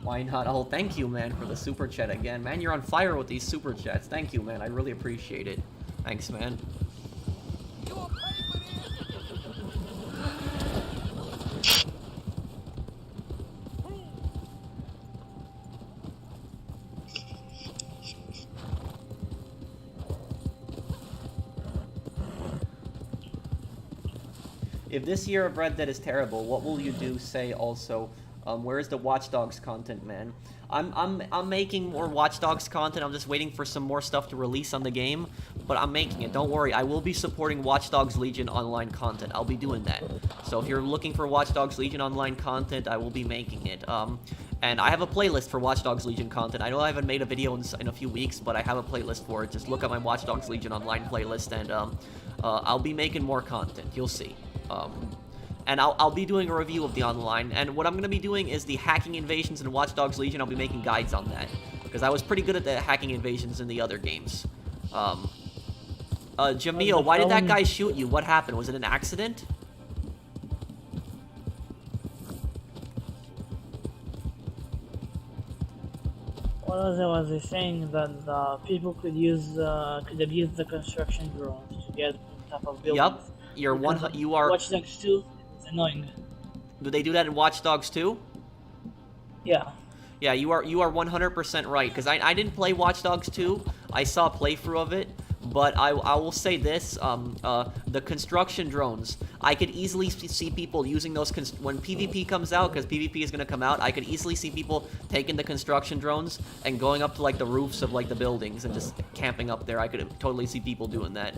Why not? Oh, thank you, man, for the super chat again. Man, you're on fire with these super chats. Thank you, man. I really appreciate it. Thanks, man. If this year of Red Dead is terrible, what will you do? Say also, where is the Watch Dogs content, man? I'm making more Watch Dogs content. I'm just waiting for some more stuff to release on the game, but I'm making it. Don't worry. I will be supporting Watch Dogs Legion online content. I'll be doing that. So if you're looking for Watch Dogs Legion online content, I will be making it. And I have a playlist for Watch Dogs Legion content. I know I haven't made a video in a few weeks, but I have a playlist for it. Just look at my Watch Dogs Legion online playlist, and I'll be making more content. You'll see. And I'll be doing a review of the online, and what I'm going to be doing is the hacking invasions in Watch Dogs Legion. I'll be making guides on that, because I was pretty good at the hacking invasions in the other games. Jamil, why did that guy shoot you? What happened? Was it an accident? Was he saying that people could abuse the construction drones to get on top of buildings? Yup. You are. Watch Dogs 2 is annoying. Do they do that in Watch Dogs 2? Yeah. Yeah, you are 100% right, because I didn't play Watch Dogs 2. I saw a playthrough of it, but I will say this, the construction drones, I could easily see people using those, when PvP comes out, because PvP is going to come out, I could easily see people taking the construction drones and going up to, like, the roofs of, like, the buildings and just camping up there. I could totally see people doing that.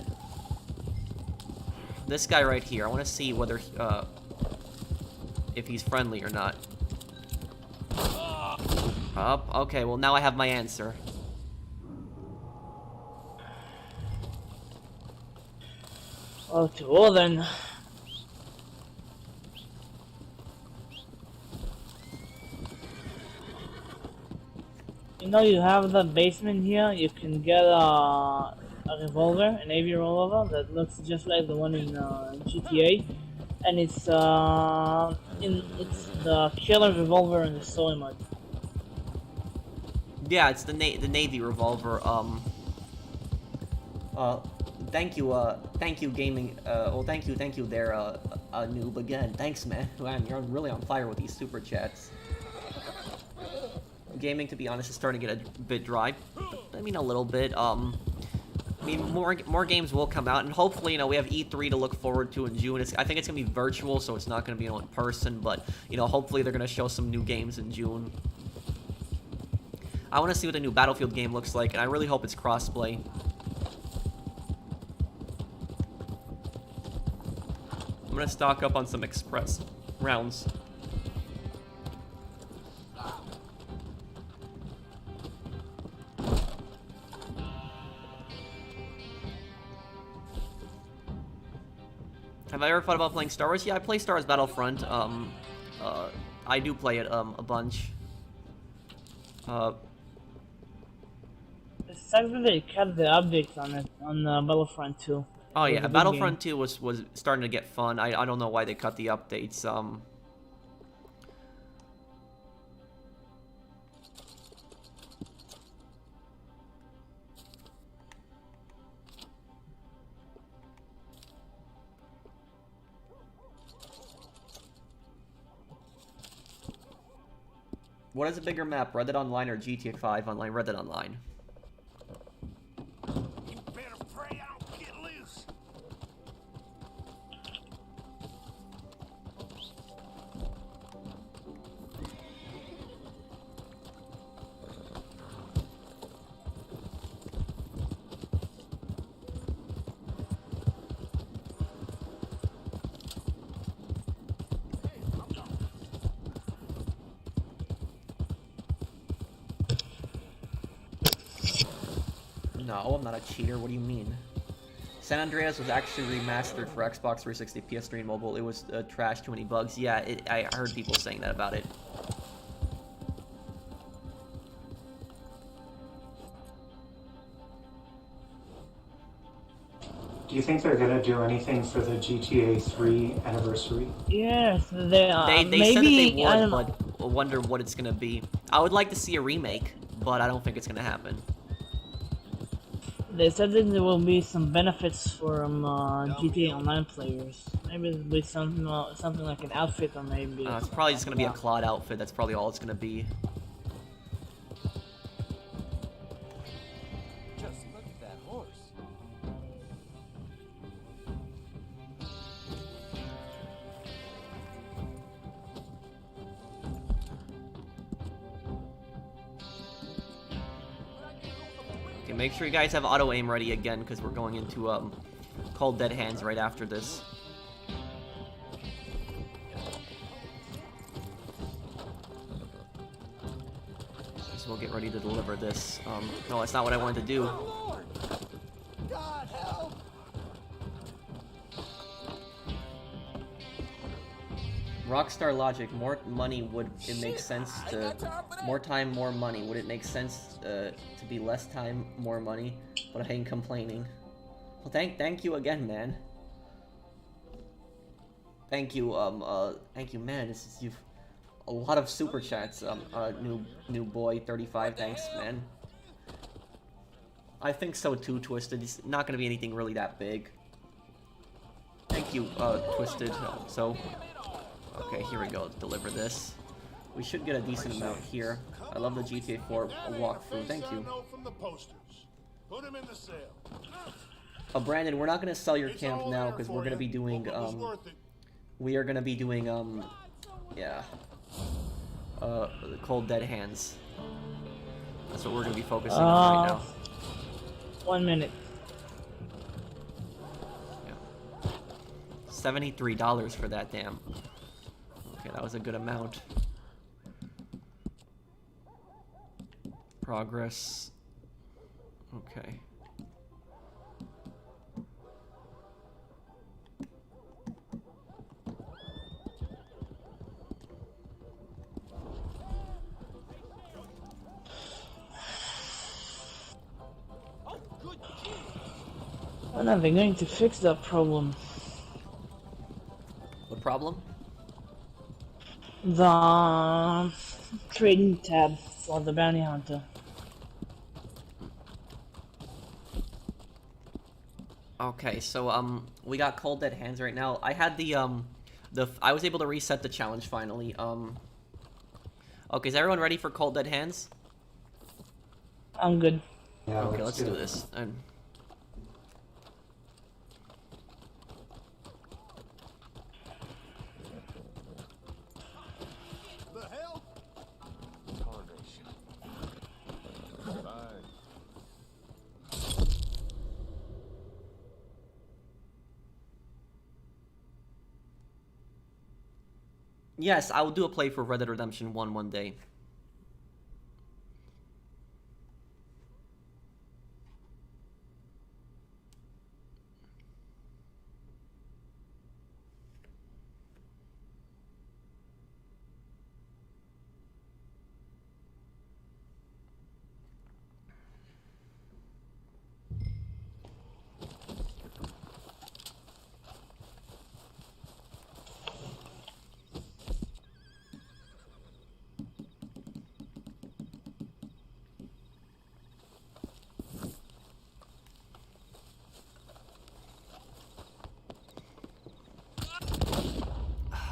This guy right here, I want to see whether, if he's friendly or not. Up. Okay, well now I have my answer. Okay, well then. You know, you have the basement here. You can get a revolver, an AV revolver that looks just like the one in GTA, and it's the killer revolver in the story mode. Yeah, it's the Navy revolver. Thank you, gaming. Well, thank you there, noob again. Thanks, man. Man, you're really on fire with these super chats. Gaming, to be honest, is starting to get a bit dry. I mean, a little bit. I mean, more games will come out, and hopefully, you know, we have E3 to look forward to in June. I think it's gonna be virtual, so it's not gonna be in person. But you know, hopefully, they're gonna show some new games in June. I want to see what the new Battlefield game looks like, and I really hope it's crossplay. I'm gonna stock up on some express rounds. Have I ever thought about playing Star Wars? Yeah, I play Star Wars Battlefront. I do play it a bunch. It's sad that they cut the updates on it on Battlefront 2. Oh It was yeah, a good Battlefront game. 2 was starting to get fun. I don't know why they cut the updates. What is a bigger map, Red Dead Online or GTA 5 Online? Red Dead Online. You better pray I don't get loose. No, I'm not a cheater. What do you mean? San Andreas was actually remastered for Xbox 360, PS3, and mobile. It was trash, too many bugs. Yeah, I heard people saying that about it. Do you think they're gonna do anything for the GTA 3 anniversary? Yes, They maybe said that they I would, don't know. but I wonder what it's gonna be. I would like to see a remake, but I don't think it's gonna happen. They said that there will be some benefits for GTA Online players. Maybe there'll be something like an outfit or maybe. It's probably just gonna be a Claude outfit. That's probably all it's gonna be. Just look at that horse. Okay, make sure you guys have auto aim ready again, because we're going into Cold Dead Hands right after this. So we'll get ready to deliver this. No, that's not what I wanted to do. Lord! God help! Rockstar logic, more money, would it make sense to... More time, more money. Would it make sense to be less time, more money? But I ain't complaining. Well, thank you again, man. Thank you, man. This is, you've... A lot of super chats, new boy, 35, thanks, man. I think so too, Twisted. It's not gonna be anything really that big. Thank you, Twisted. Okay, here we go. Deliver this. We should get a decent amount here. I love the GTA 4 walkthrough. Thank you. Put him in the sale. Brandon, we're not gonna sell your camp now because we're gonna be doing we are gonna be doing yeah, the Cold Dead Hands. That's what we're gonna be focusing on right now. 1 minute. Yeah. $73 for that, damn. Okay, That was a good amount. Progress. Okay. When are they going to fix that problem? What problem? The trading tab for the bounty hunter. Okay, so we got cold dead hands right now. I had I was able to reset the challenge finally. Okay, is everyone ready for cold dead hands? I'm good. Yeah, Okay, let's do it. this. And The hell? Tarnation. Fine. yes, I will do a play for Red Dead Redemption 1 one day.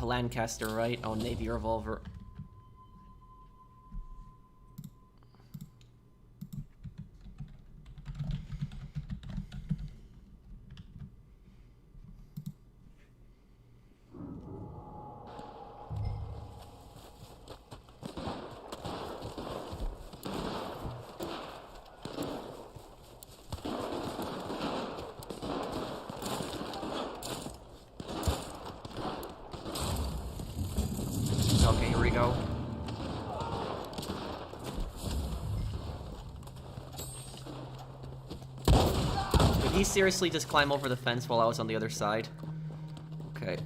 Lancaster, right? Oh, Navy revolver. Okay, here we go. Did he seriously just climb over the fence while I was on the other side? Okay.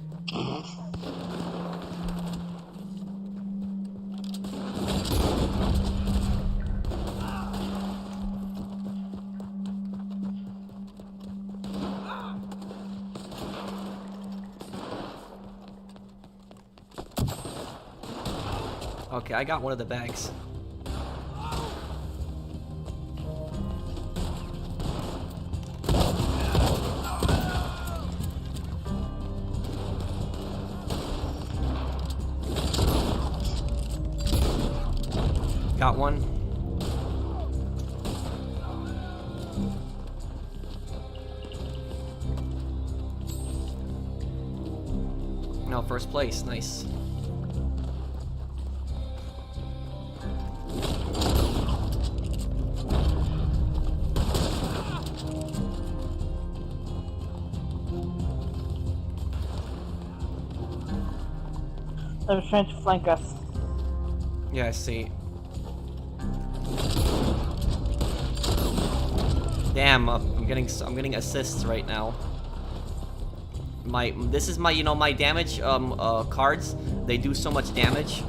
Okay, I got one of the bags. Got one. No, first place, nice. They're trying to flank us. Yeah, I see. Damn, I'm getting assists right now. This is my my damage cards. They do so much damage.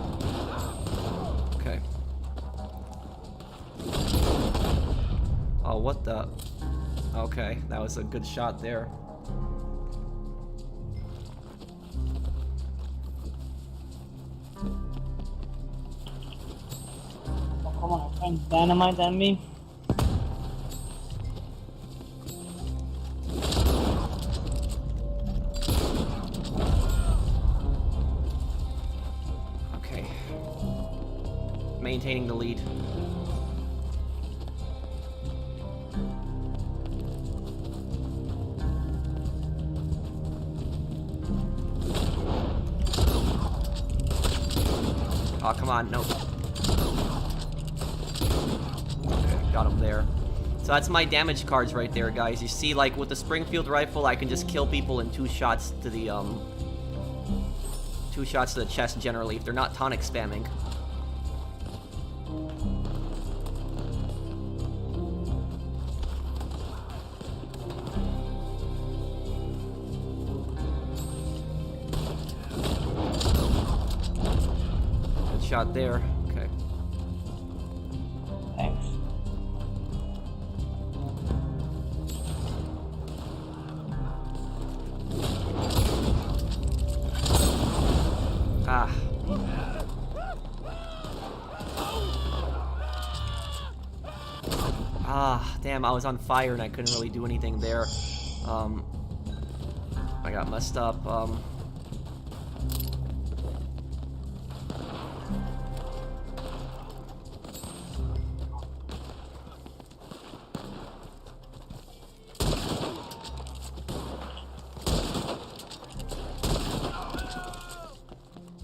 Okay. Oh, what the? Okay, that was a good shot there. Oh, come on, trying to dynamite at me. Okay. Maintaining the lead. Oh, come on, no. Okay, got him there. So that's my damage cards right there, guys. You see, like, with the Springfield rifle, I can just kill people in 2 shots to the, 2 shots to the chest generally if they're not tonic spamming. Good shot there. Okay. Thanks. Ah. Ah, damn, I was on fire and I couldn't really do anything there. I got messed up.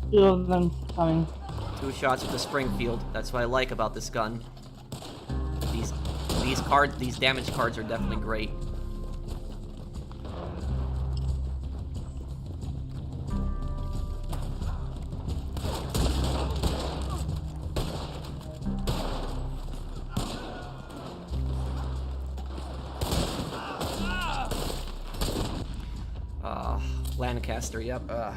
Two of them coming. 2 shots with the Springfield. That's what I like about this gun. These damage cards are definitely great. Lancaster, yep. Ah,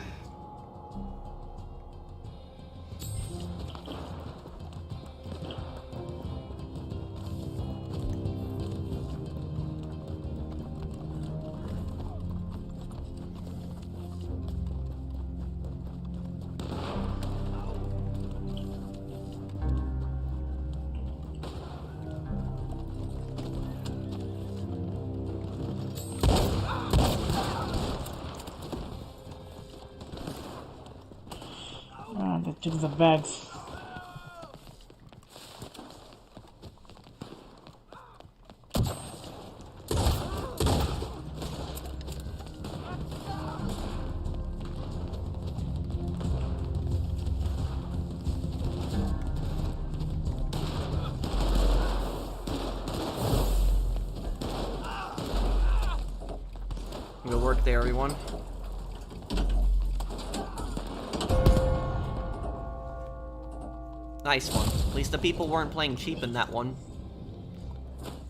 they took the bags. Good work there, everyone. Nice one. At least the people weren't playing cheap in that one.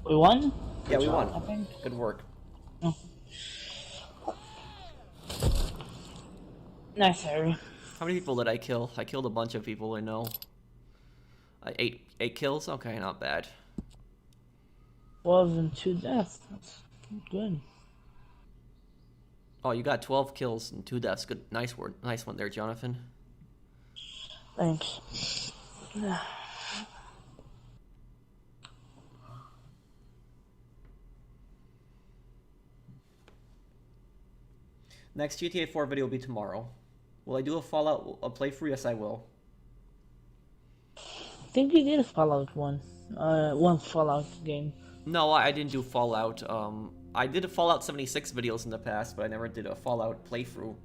We won? Yeah, we I won. think. Good work. Oh. Nice, Harry. How many people did I kill? I killed a bunch of people, I know. 8 kills? Okay, not bad. 12 and 2 deaths. That's good. Oh, you got 12 kills and 2 deaths. Good, nice word. Nice one there, Jonathan. Thanks. Next GTA 4 video will be tomorrow. Will I do a playthrough? Yes, I will. I think you did a Fallout one. One Fallout game. No, I didn't do Fallout. I did a Fallout 76 videos in the past, but I never did a Fallout playthrough.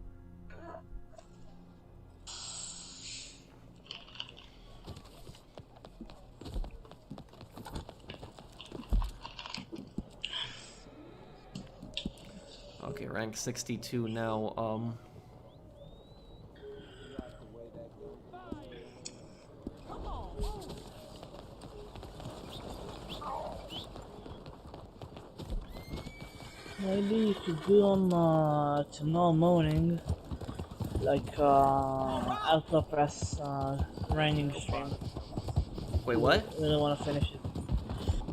Okay, rank 62 now. Maybe you could do them tomorrow morning, like Outlaw Press grinding stream. Wait, what? I really want to finish it.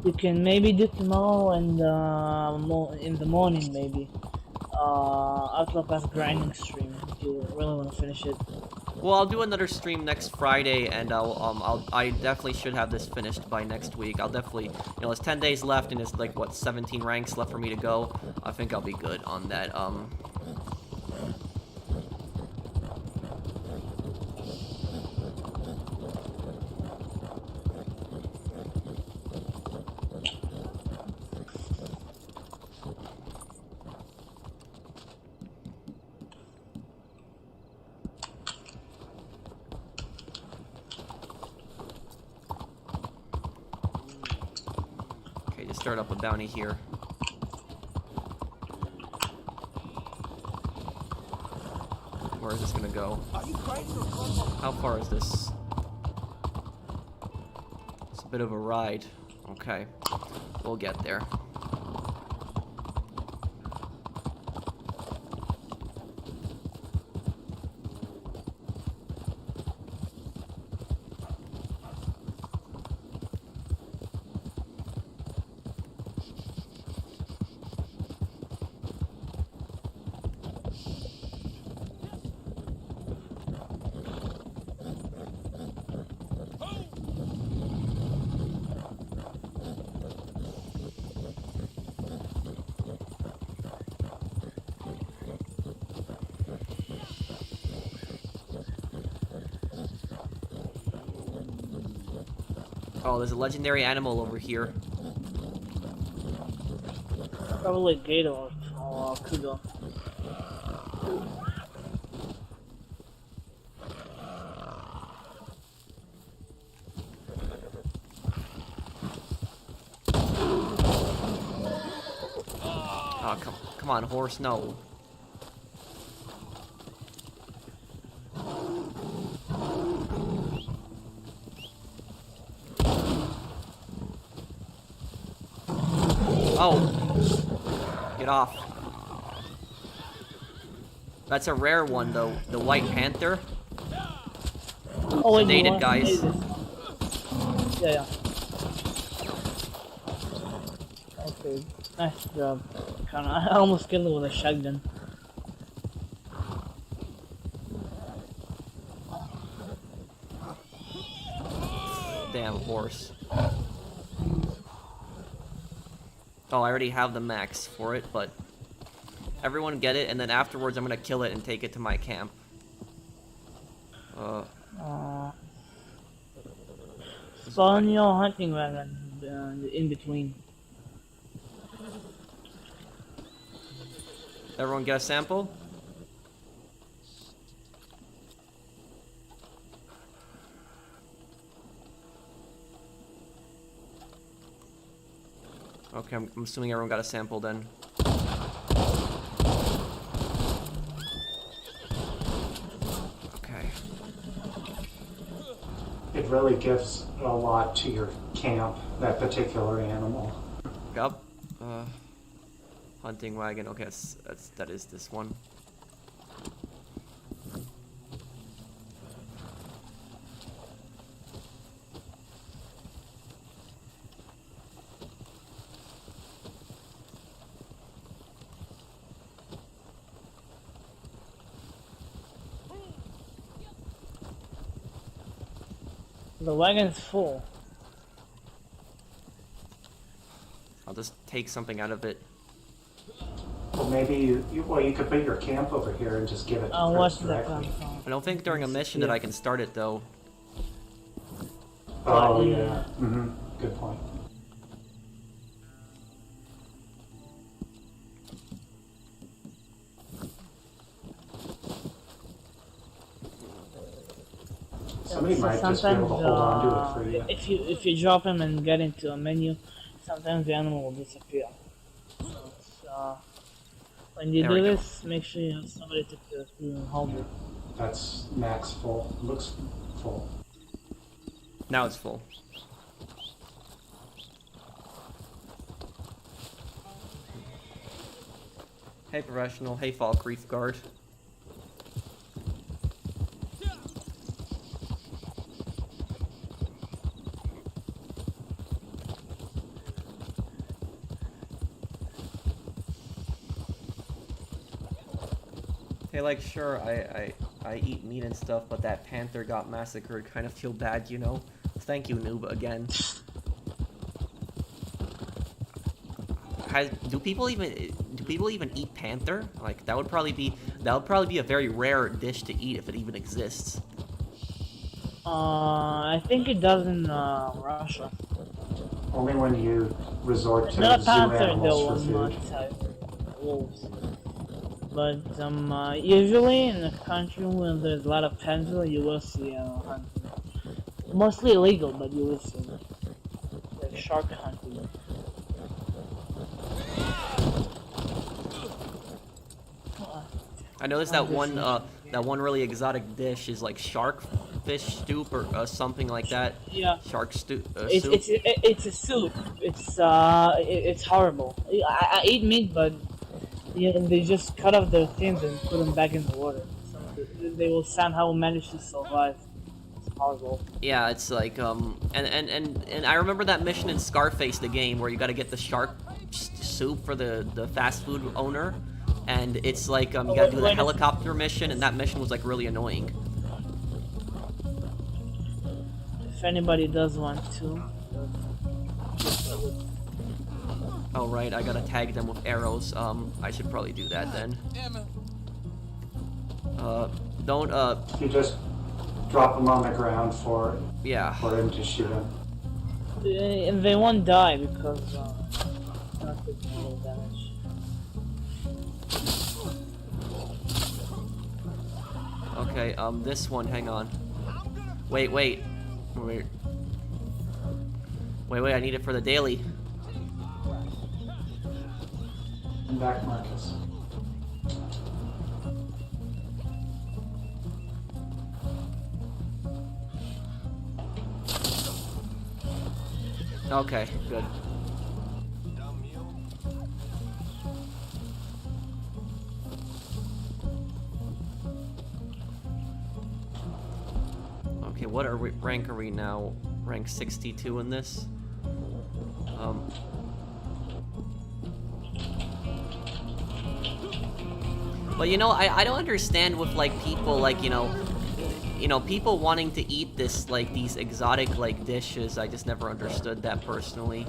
You can maybe do tomorrow and in the morning maybe. Outlaw Pass grinding stream if you really want to finish it. Well, I'll do another stream next Friday, and I definitely should have this finished by next week. I'll definitely, there's 10 days left, and it's like, what, 17 ranks left for me to go. I think I'll be good on that. Start up a bounty here. Where Where is this gonna go? Are you crazy or How far is this? It's a bit of a ride. Okay, we'll get there. Oh, there's a legendary animal over here. Probably Gator or Kudo. Oh, come on, horse, no. Oh, get off. That's a rare one, though. The white panther. Oh wait, Sedated, no, guys. sedated. Yeah. Okay, nice job. I almost killed him with a shotgun. Damn horse. Oh, I already have the max for it, but everyone get it, and then afterwards I'm gonna kill it and take it to my camp. Spawn your hunting wagon in between. Everyone get a sample? Okay, I'm assuming everyone got a sample then. Okay. It really gives a lot to your camp, that particular animal. Yup. Hunting wagon. Okay, that is this one. The wagon's full. I'll just take something out of it. Well, maybe you could put your camp over here and just give it to What's Chris that directly. I don't think during a mission that I can start it though. Oh, yeah. Good point. Somebody might just be able to hold on to it for you. If you drop him and get into a menu, sometimes the animal will disappear. So when you There we do go. this, make sure you have somebody to hold it. That's max full. Looks full. Now it's full. Hey professional. Hey Falk Reef Guard. Hey, like, sure, I eat meat and stuff, but that panther got massacred. Kind of feel bad, you know? Thank you, noob, again. Do people even eat panther? Like, that would probably be a very rare dish to eat if it even exists. I think it does in Russia. Only when you resort to Not a zoo panther animals though, for not food. wolves. But usually in a country where there's a lot of panther, you will see hunting. Mostly illegal, but you will see like shark hunting. I noticed that one that one really exotic dish is like shark fish soup or something like that. Yeah. Shark soup. It's a soup. It's horrible. I eat meat, but they just cut off their fins and put them back in the water. So they will somehow manage to survive. It's horrible. Yeah, it's like and I remember that mission in Scarface, the game, where you got to get the shark soup for the fast food owner, and it's like you got to do the helicopter mission, and that mission was like really annoying. If anybody does want to. Oh right, I gotta tag them with arrows. I should probably do that then. Don't You just drop them on the ground for him to shoot him. And they won't die because not the total damage. Okay, this one, hang on. Wait, I need it for the daily. Come back, Marcus. Okay, good. Okay, what rank are we now? Rank 62 in this? But you know, I don't understand with like people like, you know, people wanting to eat this, like, these exotic, like, dishes. I just never understood that personally.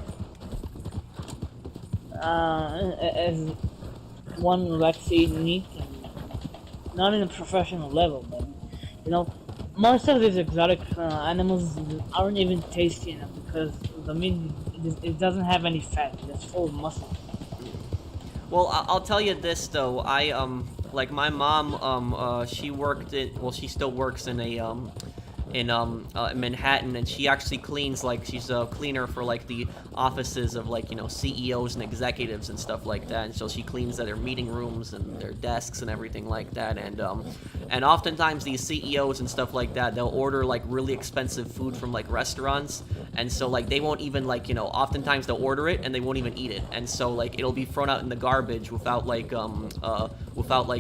As one who likes to eat meat, and not in a professional level, but, you know, most of these exotic animals aren't even tasty enough because the meat, it doesn't have any fat. It's full of muscle. Well, I'll tell you this, though. Like, my mom, she worked in, well, she still works in a, in Manhattan, and she actually cleans, like, she's a cleaner for, like, the offices of, like, you know, CEOs and executives and stuff like that, and so she cleans their meeting rooms and their desks and everything like that, and oftentimes these CEOs and stuff like that, they'll order, like, really expensive food from, like, restaurants, and so, like, they won't even, like, you know, oftentimes they'll order it, and they won't even eat it, and so, like, it'll be thrown out in the garbage without, like,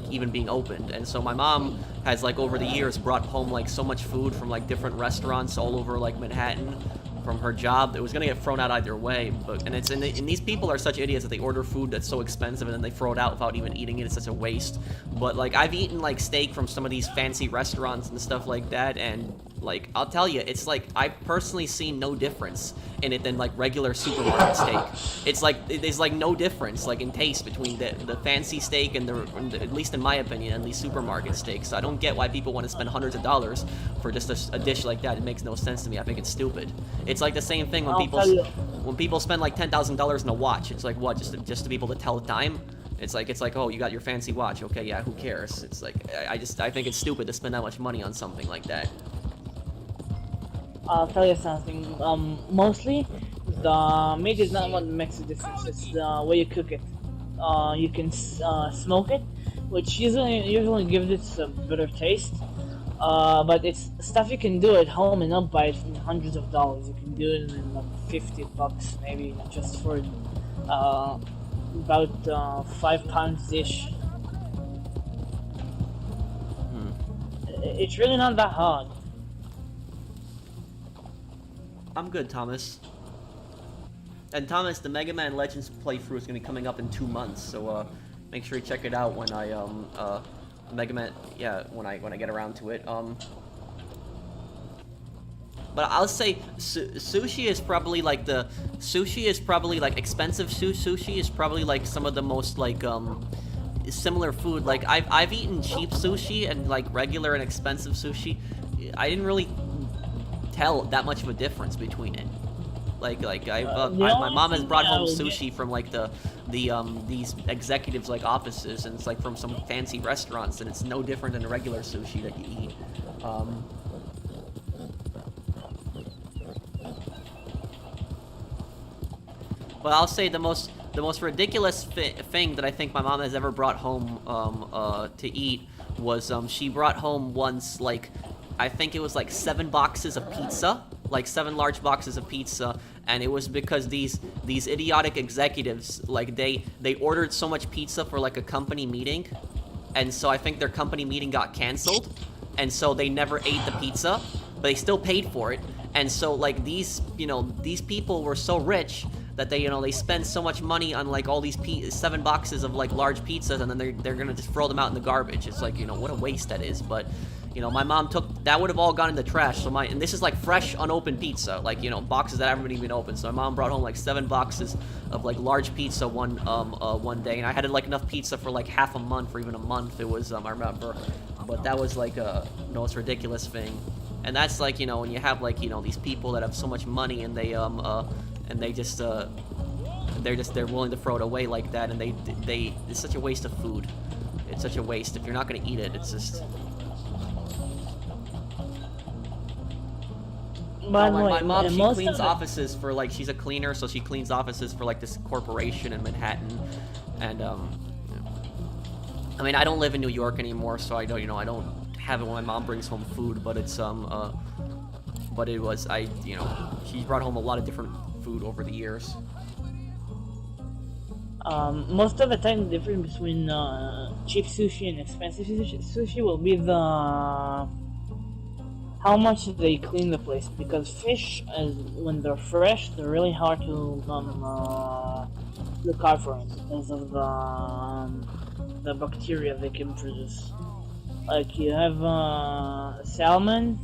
even being opened, and so my mom has, like, over the years brought home, like, so much food from, like, different restaurants all over, like, Manhattan from her job. It was gonna get thrown out either way, and these people are such idiots that they order food that's so expensive and then they throw it out without even eating it. It's such a waste. But, like, I've eaten, like, steak from some of these fancy restaurants and stuff like that, and, like, I'll tell you, it's like, I've personally seen no difference in it than, like, regular supermarket steak. It's like, there's, like, no difference, like, in taste between the fancy steak and at least in my opinion, and these supermarket steaks. So I don't get why people want to spend hundreds of dollars for just a dish like that. It makes no sense to me. I think it's stupid. It's like the same thing when people spend, like, $10,000 in a watch. It's like, what, just to be able to tell time? It's like, oh, you got your fancy watch. Okay, yeah, who cares? It's like, I think it's stupid to spend that much money on something like that. I'll tell you something. Mostly, the meat is not what makes a difference. It's the way you cook it. You can smoke it, which usually gives it a better taste. But it's stuff you can do at home and not buy it for hundreds of dollars. You can do it in like $50 maybe, just for about 5 pounds dish. It's really not that hard. I'm good, Thomas. And Thomas, the Mega Man Legends playthrough is gonna be coming up in 2 months, so make sure you check it out when I Mega Man, yeah, when I get around to it. But I'll say sushi is probably like expensive sushi is probably like some of the most like similar food. Like I've eaten cheap sushi and like regular and expensive sushi. I didn't really tell that much of a difference between it. My mom has brought home sushi from like these executives like offices, and it's like from some fancy restaurants, and it's no different than a regular sushi that you eat. But I'll say the most ridiculous thing that I think my mom has ever brought home to eat was she brought home once like I think it was like 7 boxes of pizza, like 7 large boxes of pizza, and it was because these idiotic executives like they ordered so much pizza for like a company meeting, and so I think their company meeting got canceled, and so they never ate the pizza, but they still paid for it, and so like these people were so rich that they spend so much money on like all these 7 boxes of like large pizzas, and then they're gonna just throw them out in the garbage. It's like what a waste that is. But my mom took that would have all gone in the trash. So and this is like fresh unopened pizza, like boxes that haven't even opened. So my mom brought home like 7 boxes of like large pizza one day, and I had like enough pizza for like half a month or even a month. It was I remember, but that was like a most ridiculous thing. And that's like when you have like these people that have so much money and they just they're willing to throw it away like that, and it's such a waste of food. It's such a waste. If you're not gonna eat it, it's just. By the my way, mom, she most cleans of the- offices for like she's a cleaner, so she cleans offices for like this corporation in Manhattan, and I mean I don't live in New York anymore, so I don't I don't have it when my mom brings home food, but it's but it was she brought home a lot of different food over the years. Most of the time, the difference between cheap sushi and expensive sushi will be the how much they clean the place. Because fish, when they're fresh, they're really hard to look out for it because of the bacteria they can produce. Like you have salmon,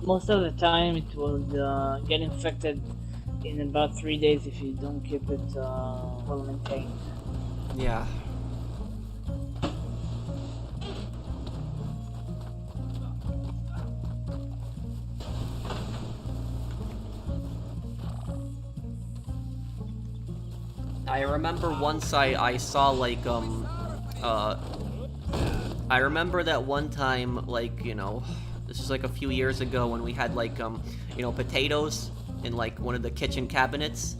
most of the time it will get infected in about 3 days if you don't keep it well maintained. Yeah. I remember once I saw like I remember that one time like this was like a few years ago when we had like potatoes in like one of the kitchen cabinets,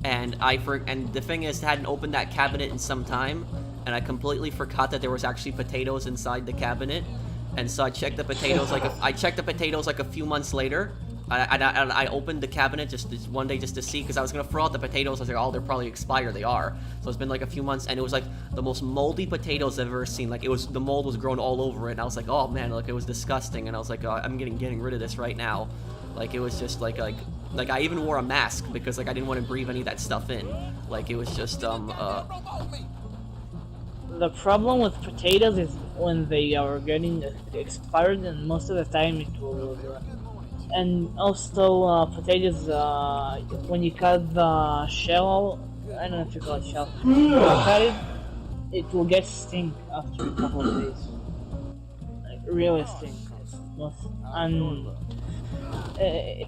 and and the thing is I hadn't opened that cabinet in some time, and I completely forgot that there was actually potatoes inside the cabinet, and so I checked the potatoes like a few months later. I opened the cabinet just one day just to see, because I was gonna throw out the potatoes. I was like, oh, they're probably expired. They are. So it's been like a few months, and it was like the most moldy potatoes I've ever seen. Like the mold was growing all over it, and I was like, oh man, like it was disgusting. And I was like, I'm getting rid of this right now. Like it was just like I even wore a mask because like I didn't want to breathe any of that stuff in. Like it was just The problem with potatoes is when they are getting expired, and most of the time it will. And also potatoes, when you cut the shell, I don't know if you call it shell, when you cut it, it will get stink after a couple of days. Like really stink.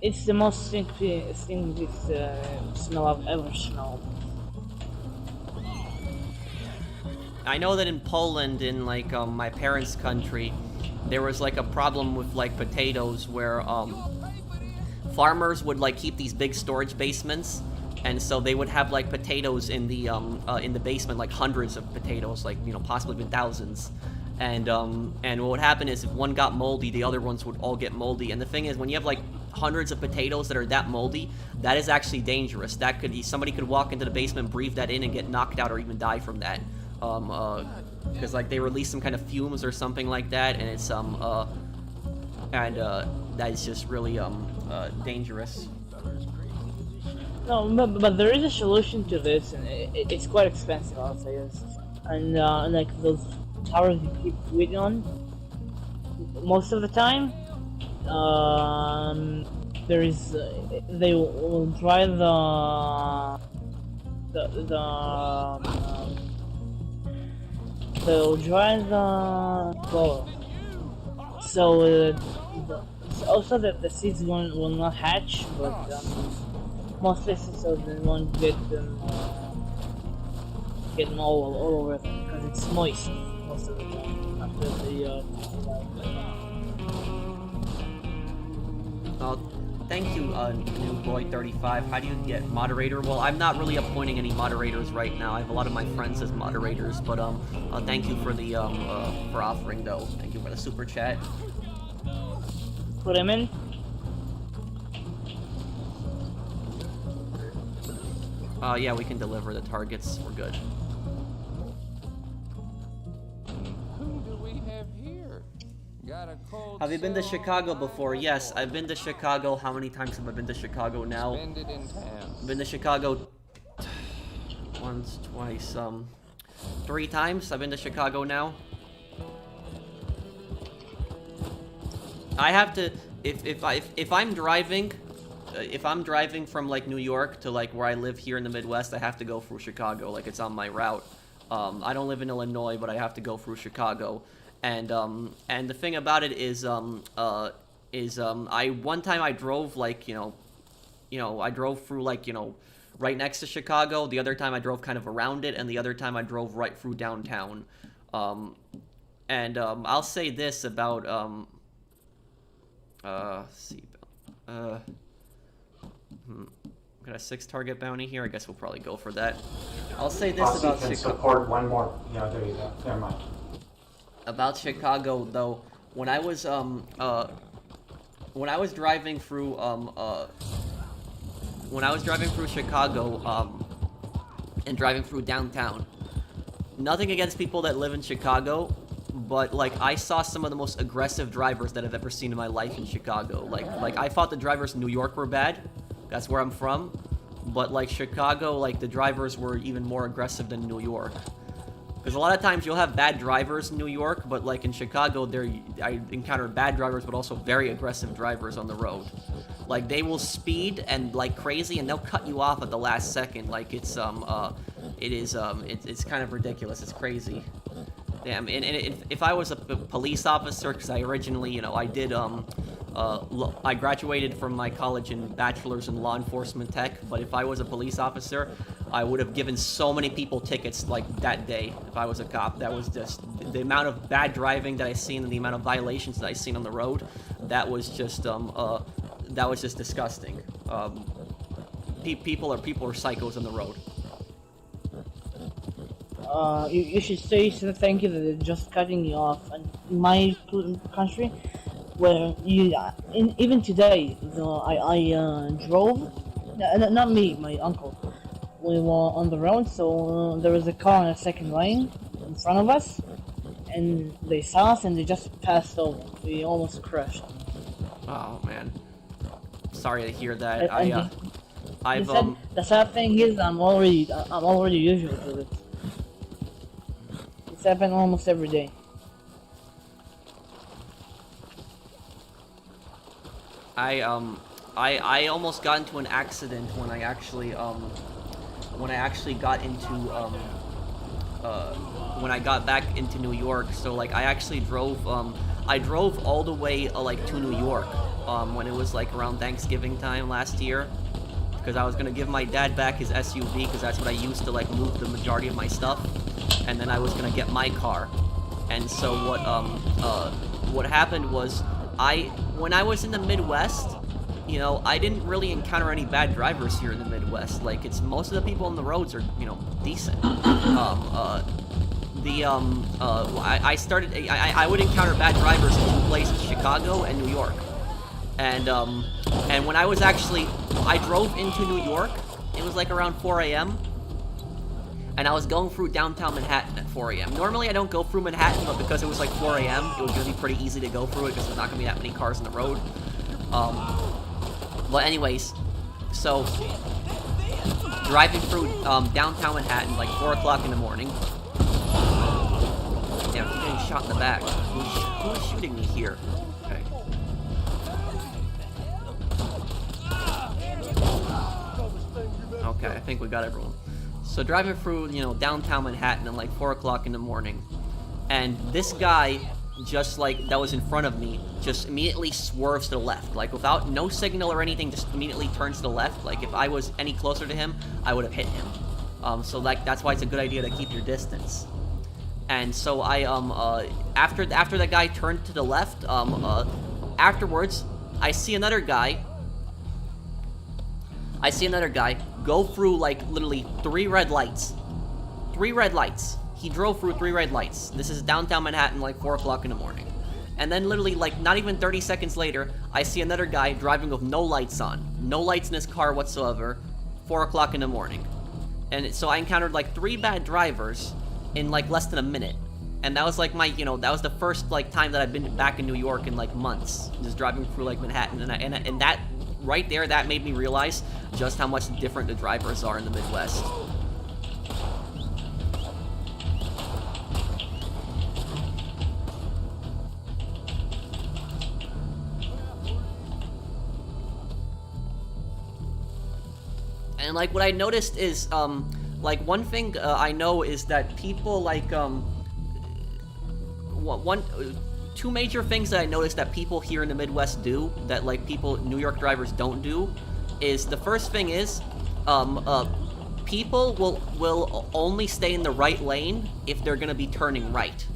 It's the most stinky smell I've ever smelled. I know that in Poland, in like my parents' country, there was like a problem with like potatoes where farmers would like keep these big storage basements, and so they would have like potatoes in the basement, like hundreds of potatoes, like possibly even thousands. And what would happen is if one got moldy, the other ones would all get moldy. And the thing is, when you have like hundreds of potatoes that are that moldy, that is actually dangerous. That somebody could walk into the basement, breathe that in, and get knocked out or even die from that. Because like they release some kind of fumes or something like that, and it's that is just really dangerous. No, but there is a solution to this, and it's quite expensive, I'll say this. And like those towers you keep food on, most of the time, there is they will dry they'll dry the flour. So also that the seeds will not hatch, but most places so they won't get them all over them because it's moist most of the time after the Well, thank you, New Boy 35. How do you get moderator? Well, I'm not really appointing any moderators right now. I have a lot of my friends as moderators, but thank you for the for offering though. Thank you for the super chat. Put him in. Yeah, we can deliver the targets. We're good. Who do we have here? Got a cold Have you been to soul Chicago on before? my Yes, boy. I've been to Chicago. How many times have I been to Chicago now? Spend it in town. I've been to Chicago once, twice, 3 times. I've been to Chicago now. I have to, if I'm driving, if I'm driving from like New York to like where I live here in the Midwest, I have to go through Chicago. Like it's on my route. I don't live in Illinois, but I have to go through Chicago. And the thing about it is I one time I drove like I drove through like right next to Chicago. The other time I drove kind of around it, and the other time I drove right through downtown. I'll say this about got a 6 target bounty here. I guess we'll probably go for that. I'll say this Posse about can Chicago. support one more. Yeah, there you go. Never mind. About Chicago though, when I was driving through Chicago and driving through downtown, nothing against people that live in Chicago, but like I saw some of the most aggressive drivers that I've ever seen in my life in Chicago. Like I thought the drivers in New York were bad. That's where I'm from. But like Chicago, like the drivers were even more aggressive than New York. Because a lot of times you'll have bad drivers in New York, but like in Chicago, I encountered bad drivers, but also very aggressive drivers on the road. Like they will speed and like crazy, and they'll cut you off at the last second. Like it's kind of ridiculous. It's crazy. Damn. And if I was a police officer, because I originally, I graduated from my college in bachelor's in law enforcement tech, but if I was a police officer, I would have given so many people tickets like that day if I was a cop. That was just the amount of bad driving that I seen and the amount of violations that I seen on the road. That was just disgusting. People are psychos on the road. You should say thank you that they're just cutting you off. And in my country, where even today, I drove, not me, my uncle. We were on the road, so there was a car in a second lane in front of us, and they saw us and they just passed over. We almost crashed. Oh man, sorry to hear that. The sad thing is, I'm already usual to this. It's happened almost every day. I almost got into an accident when I actually got into when I got back into New York. So like I actually drove all the way like to New York when it was like around Thanksgiving time last year, because I was gonna give my dad back his SUV because that's what I used to like move the majority of my stuff, and then I was gonna get my car. And so what happened was when I was in the Midwest, I didn't really encounter any bad drivers here in the Midwest. Like it's most of the people on the roads are decent. I would encounter bad drivers in 2 places, Chicago and New York. And when I drove into New York, it was like around 4 a.m. and I was going through downtown Manhattan at 4 a.m. Normally I don't go through Manhattan, but because it was like 4 a.m., it was going to be pretty easy to go through it because there's not going to be that many cars on the road. But anyways, so driving through downtown Manhattan like 4 o'clock in the morning. Damn, I'm getting shot in the back. Who is shooting me here? Okay. Okay, I think we got everyone. So driving through, downtown Manhattan at like 4 o'clock in the morning, and this guy, just like that was in front of me, just immediately swerves to the left, like without no signal or anything, just immediately turns to the left. Like if I was any closer to him, I would have hit him. So like that's why it's a good idea to keep your distance. And so I after that guy turned to the left, afterwards I see another guy I see another guy go through like literally 3 red lights. 3 red lights. He drove through 3 red lights. This is downtown Manhattan, like 4 o'clock in the morning. And then literally, like, not even 30 seconds later, I see another guy driving with no lights on. No lights in his car whatsoever. 4 o'clock in the morning. And so I encountered, like, 3 bad drivers in, like, less than a minute. And that was, like, my, you know, that was the first, like, time that I've been back in New York in, like, months. Just driving through, like, Manhattan. And that, right there, that made me realize just how much different the drivers are in the Midwest. And like what I noticed is, like one thing I know is that people like, two major things that I noticed that people here in the Midwest do that like New York drivers don't do, is the first thing is, people will only stay in the right lane if they're gonna be turning right.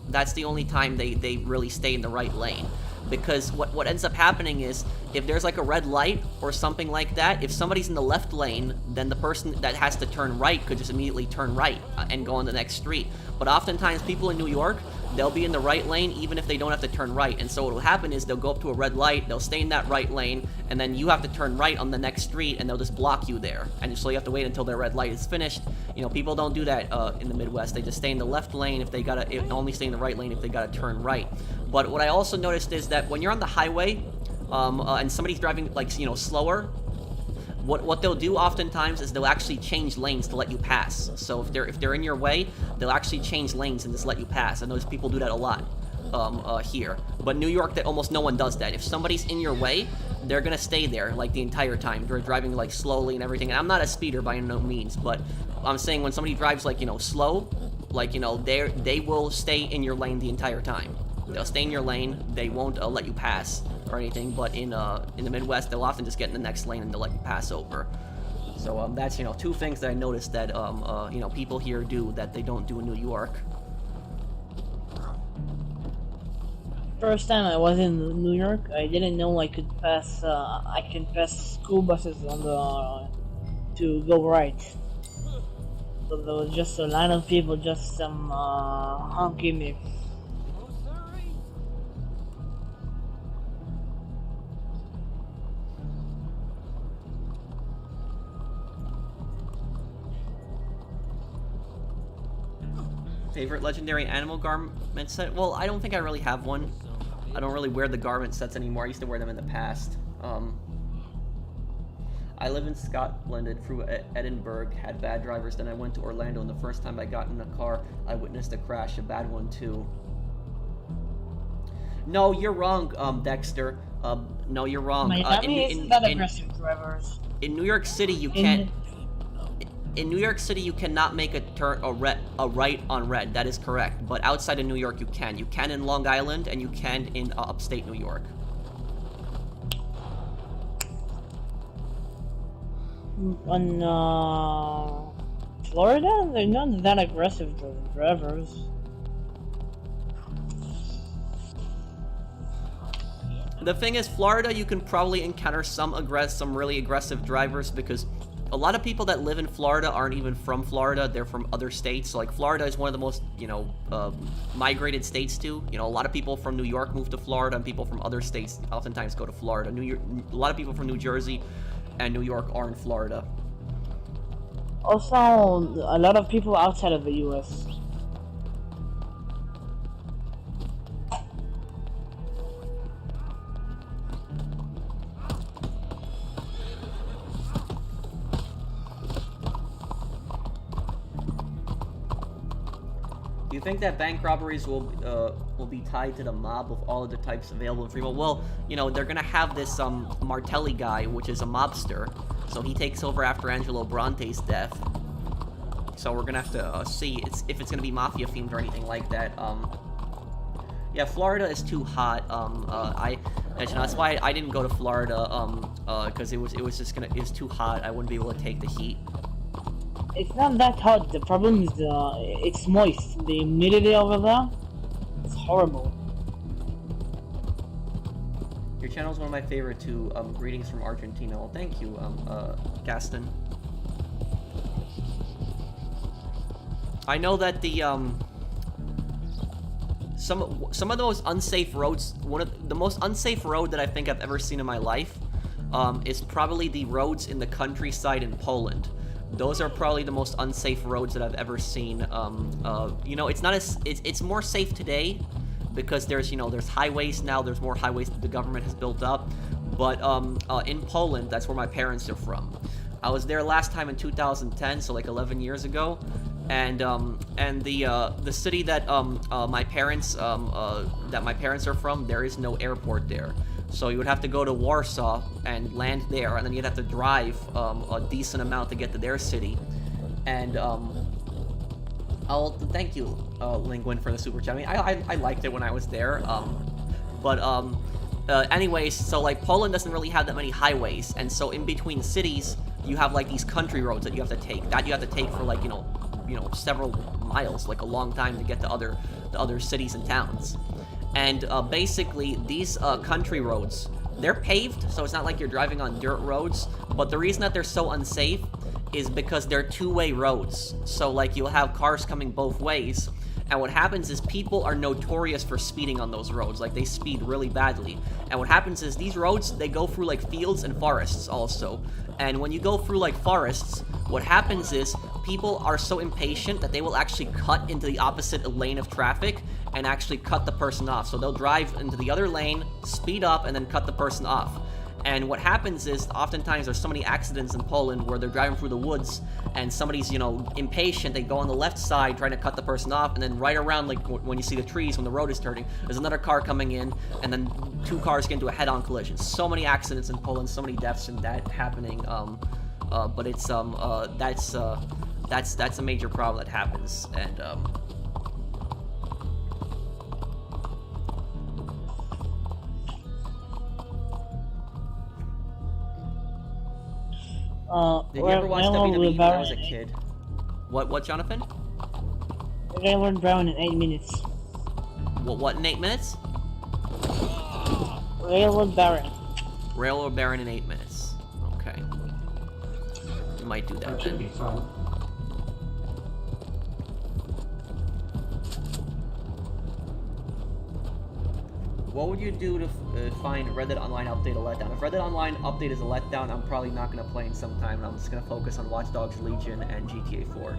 That's the only time they really stay in the right lane. Because what ends up happening is, if there's like a red light or something like that, if somebody's in the left lane, then the person that has to turn right could just immediately turn right and go on the next street. But oftentimes people in New York, they'll be in the right lane even if they don't have to turn right. And so what will happen is they'll go up to a red light, they'll stay in that right lane, and then you have to turn right on the next street and they'll just block you there. And so you have to wait until their red light is finished. You know, people don't do that in the Midwest. They just stay in the left lane if they gotta, only stay in the right lane if they gotta turn right. But what I also noticed is that when you're on the highway, and somebody's driving, like, you know, slower, what they'll do oftentimes is they'll actually change lanes to let you pass. So if they're in your way, they'll actually change lanes and just let you pass. I notice people do that a lot here. But New York, that almost no one does that. If somebody's in your way, they're gonna stay there like the entire time. They're driving like slowly and everything. And I'm not a speeder by no means, but I'm saying when somebody drives like, you know, slow, like, you know, they will stay in your lane the entire time. They'll stay in your lane. They won't let you pass or anything. But in the Midwest, they'll often just get in the next lane and they'll let you pass over. So that's, you know, 2 things that I noticed that you know, people here do that they don't do in New York. First time I was in New York, I didn't know I could pass. I can pass school buses on the to go right. So there was just a line of people just honking me. Favorite legendary animal garment set? Well, I don't think I really have one. I don't really wear the garment sets anymore. I used to wear them in the past. I live in Scotland and through Edinburgh, had bad drivers. Then I went to Orlando, and the first time I got in a car, I witnessed a crash, a bad one too. No, you're wrong, Dexter. No, you're wrong. Miami isn't that aggressive drivers. In New York City, you can't. In New York City, you cannot make a right on red. That is correct. But outside of New York, you can. You can in Long Island, and you can in upstate New York. On Florida, they're not that aggressive drivers. The thing is, Florida, you can probably encounter some really aggressive drivers because a lot of people that live in Florida aren't even from Florida. They're from other states. So, like, Florida is one of the most, you know, migrated states too. You know, a lot of people from New York move to Florida, and people from other states oftentimes go to Florida. A lot of people from New Jersey and New York are in Florida. Also, a lot of people outside of the U.S. Do you think that bank robberies will be tied to the mob of all of the types available in Fremont? Well, you know, they're gonna have this Martelli guy, which is a mobster, so he takes over after Angelo Bronte's death. So we're gonna have to see if it's gonna be mafia themed or anything like that. Yeah, Florida is too hot. You know, that's why I didn't go to Florida. Because it was too hot. I wouldn't be able to take the heat. It's not that hot. The problem is it's moist. The humidity over there is horrible. Your channel is one of my favorite too. Greetings from Argentina. Well, thank you, Gaston. I know that the some of those unsafe roads, one of the most unsafe road that I think I've ever seen in my life, is probably the roads in the countryside in Poland. Those are probably the most unsafe roads that I've ever seen. You know, it's more safe today because there's highways now. There's more highways that the government has built up. But in Poland, that's where my parents are from. I was there last time in 2010, so like 11 years ago. And the city that my parents are from, there is no airport there. So you would have to go to Warsaw and land there, and then you'd have to drive a decent amount to get to their city. And I'll thank you, Linguin, for the super chat. I mean, I liked it when I was there. Anyways, so like Poland doesn't really have that many highways, and so in between cities, you have like these country roads that you have to take. That you have to take for like several miles, like a long time to get to other cities and towns. And basically, these country roads, they're paved, so it's not like you're driving on dirt roads. But the reason that they're so unsafe is because they're two-way roads. So like you'll have cars coming both ways. And what happens is people are notorious for speeding on those roads. Like, they speed really badly. And what happens is these roads, they go through, like, fields and forests also. And when you go through, like, forests, what happens is people are so impatient that they will actually cut into the opposite lane of traffic and actually cut the person off. So they'll drive into the other lane, speed up, and then cut the person off. And what happens is, oftentimes there's so many accidents in Poland where they're driving through the woods and somebody's, impatient, they go on the left side trying to cut the person off, and then right around, like, when you see the trees, when the road is turning, there's another car coming in, and then two cars get into a head-on collision. So many accidents in Poland, so many deaths and that happening, but it's, that's a major problem that happens, and, did you ever watch WWE when I was a kid? What, Jonathan? We're gonna learn Brown in 8 minutes. What in 8 minutes? Railroad Baron. Railroad Baron in 8 minutes. Okay. You might do that That should be fun. What would you do to find Red Dead Online update a letdown? If Red Dead Online update is a letdown, I'm probably not going to play in some time. I'm just going to focus on Watch Dogs Legion and GTA 4.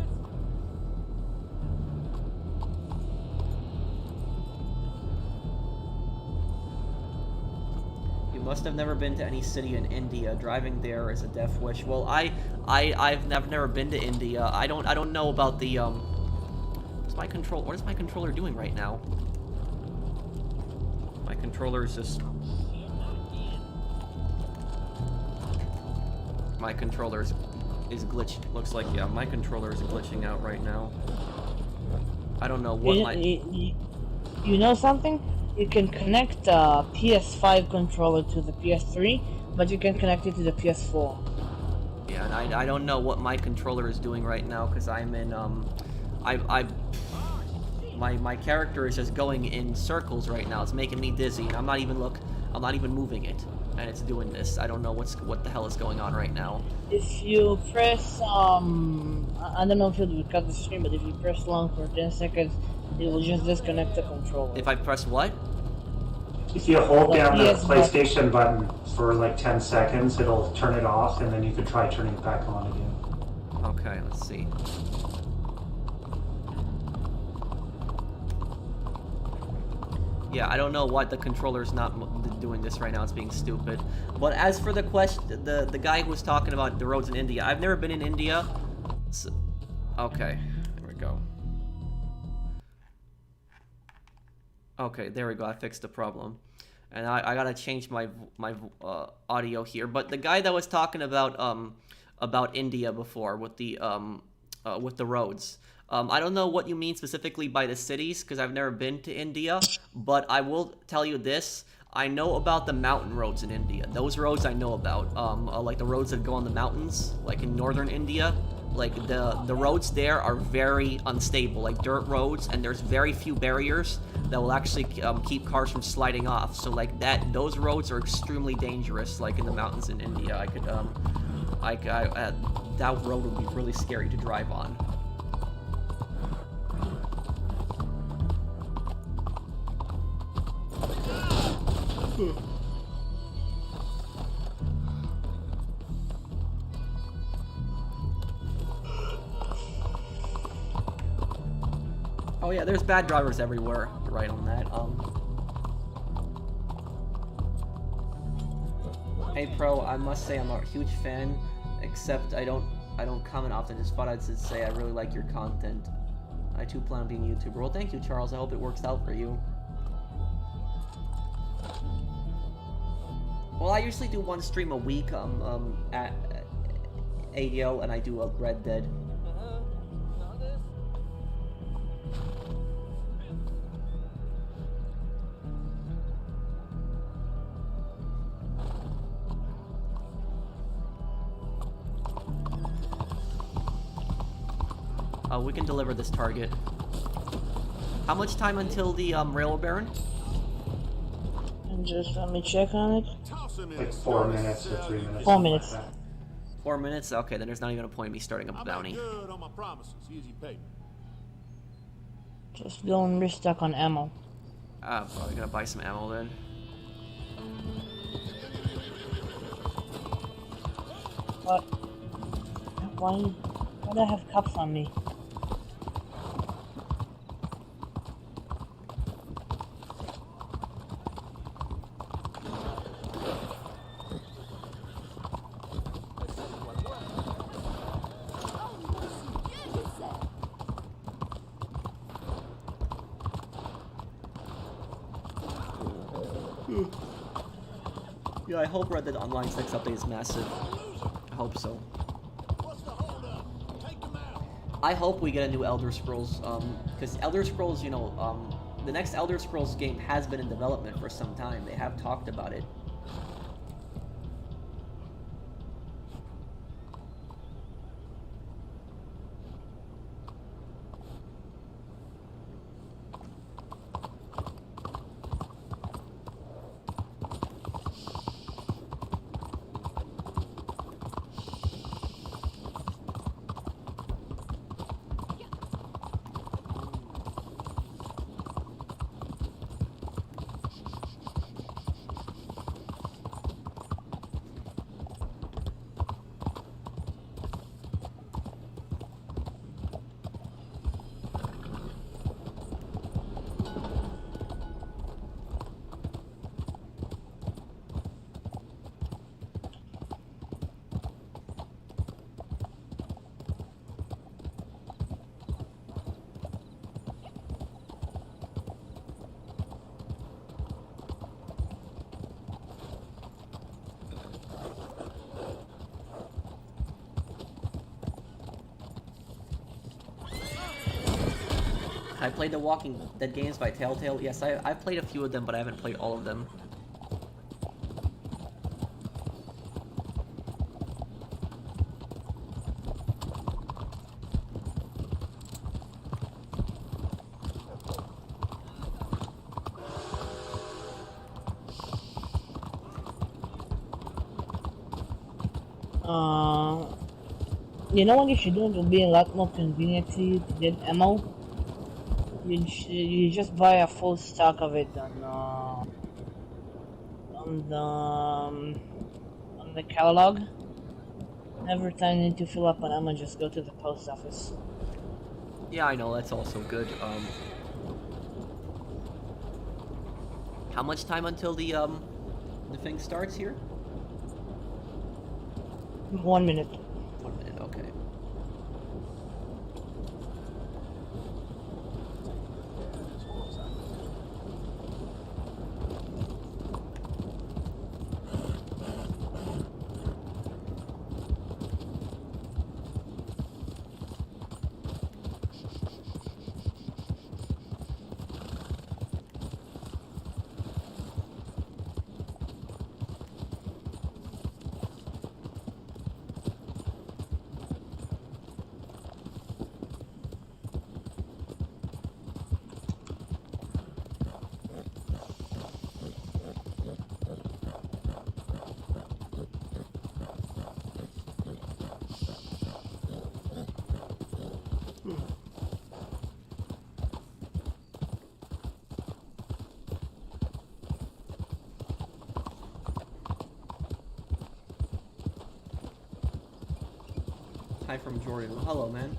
You must have never been to any city in India. Driving there is a death wish. Well, I've never been to India. I don't know about the what is my controller doing right now? My controller is just... My controller is glitched. Looks like, yeah, my controller is glitching out right now. I don't know what You know something? You can connect the PS5 controller to the PS3, but you can connect it to the PS4. Yeah, and I don't know what my controller is doing right now, because I'm in, my character is just going in circles right now. It's making me dizzy, and I'm not even moving it, and it's doing this. I don't know what the hell is going on right now. If you press I don't know if it will cut the stream, but if you press long for 10 seconds, it will just disconnect the controller. If I press what? If you hold down the PS PlayStation button for like 10 seconds, it'll turn it off, and then you can try turning it back on again. Okay, let's see. Yeah, I don't know why the controller's not doing this right now. It's being stupid. But as for the question, the guy who was talking about the roads in India, I've never been in India. So, okay, there we go. Okay, there we go. I fixed the problem, and I gotta change my audio here. But the guy that was talking about India before with the roads. I don't know what you mean specifically by the cities, because I've never been to India, but I will tell you this. I know about the mountain roads in India. Those roads I know about. Like the roads that go on the mountains, like in northern India. Like the roads there are very unstable, like dirt roads, and there's very few barriers that will actually keep cars from sliding off. So like those roads are extremely dangerous. Like in the mountains in India, that road would be really scary to drive on. Oh yeah, there's bad drivers everywhere. You're right on that. Hey Pro, I must say I'm a huge fan, except I don't comment often. Just thought I'd just say I really like your content. I too plan on being a YouTuber. Well, thank you, Charles. I hope it works out for you. Well, I usually do one stream a week at ADO, and I do a Red Dead. We can deliver this target. How much time until the Railroad Baron? And just let me check on it. Toss him in. Like 4 minutes or 3 minutes. 4 minutes. Like that. 4 minutes? Okay, then there's not even a point in me starting a I bounty. make good on my promises. Easy pay. Just going restock on ammo. Probably gonna buy some ammo then. What? Why do I have cups on me? Yeah, I hope Red Dead Online's next update is massive. I hope so. What's the holdup? Take him out. I hope we get a new Elder Scrolls, because Elder Scrolls, you know, the next Elder Scrolls game has been in development for some time. They have talked about it. I played the Walking Dead games by Telltale. Yes, I've played a few of them, but I haven't played all of them. You know what you should do? It will be a lot more convenient to you to get ammo. You just buy a full stock of it on the catalog. Every time you need to fill up on ammo, just go to the post office. Yeah, I know, that's also good. How much time until the thing starts here? 1 minute. 1 minute, okay. Hi from Jordan. Well, hello, man.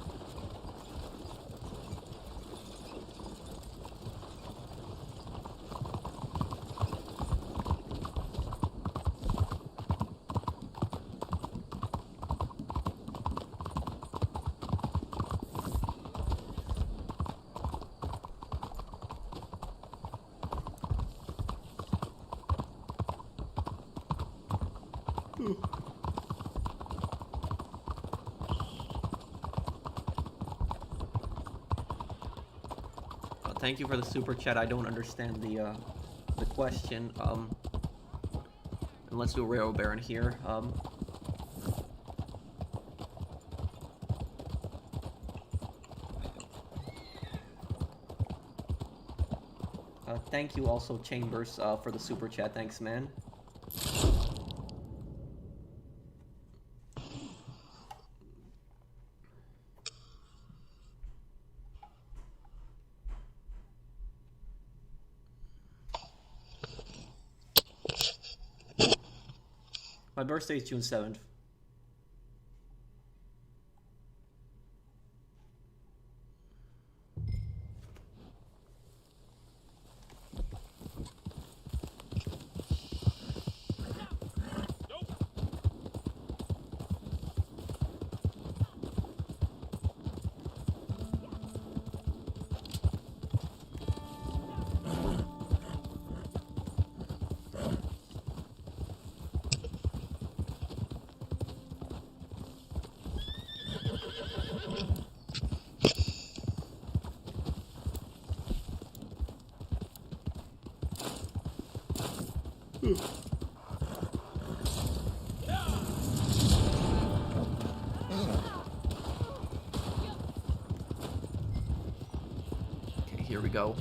Thank you for the super chat. I don't understand the question. And let's do a Railroad Baron here. Thank you also, Chambers, for the super chat. Thanks, man. My birthday is June 7th. Okay, here we go.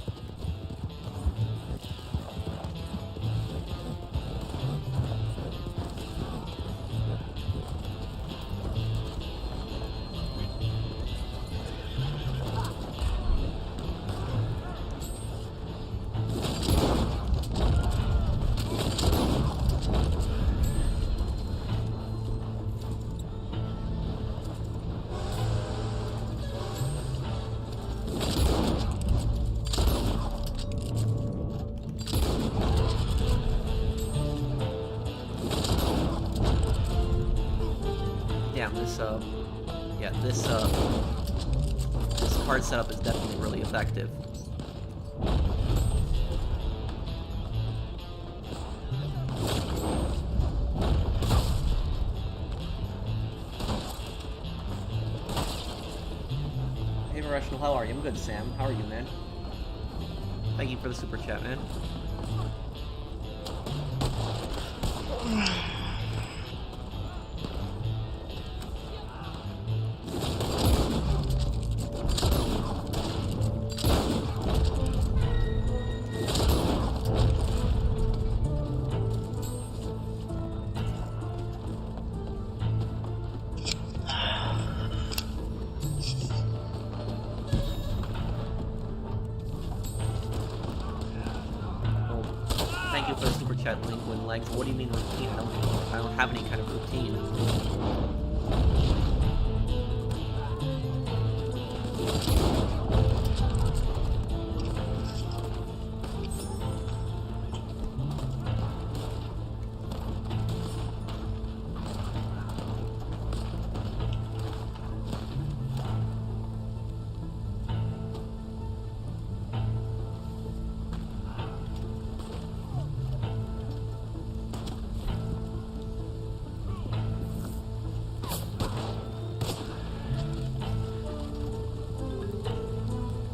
Damn, this card setup is definitely really effective. Hey, Rational, how are you? I'm good, Sam. How are you, man? Thank you for the super chat, man. Thank you for the super chat, Lincoln Legs. What do you mean routine? I don't have any kind of routine.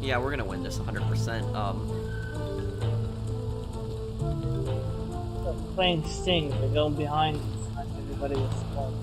Yeah, we're gonna win this 100%. Playing Sting, they're going behind, and everybody was spawned.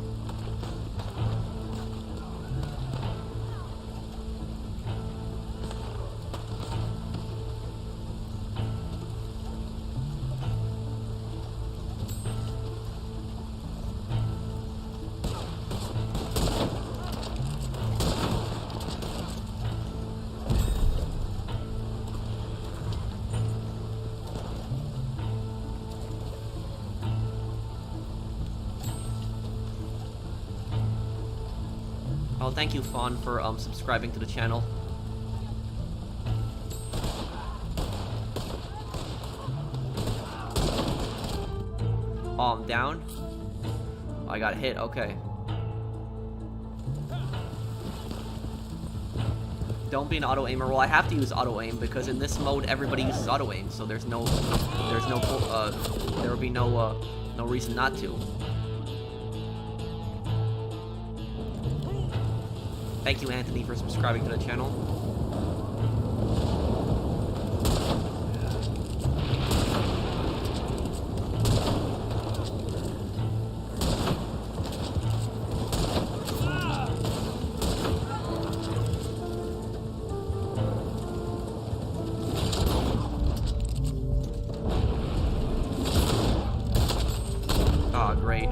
thank you, Fawn, for subscribing to the channel. Oh, I'm down? I got hit, okay. Don't be an auto-aimer. Well, I have to use auto-aim because in this mode everybody uses auto-aim, so there will be no reason not to. Thank you, Anthony, for subscribing to the channel. Ah, great.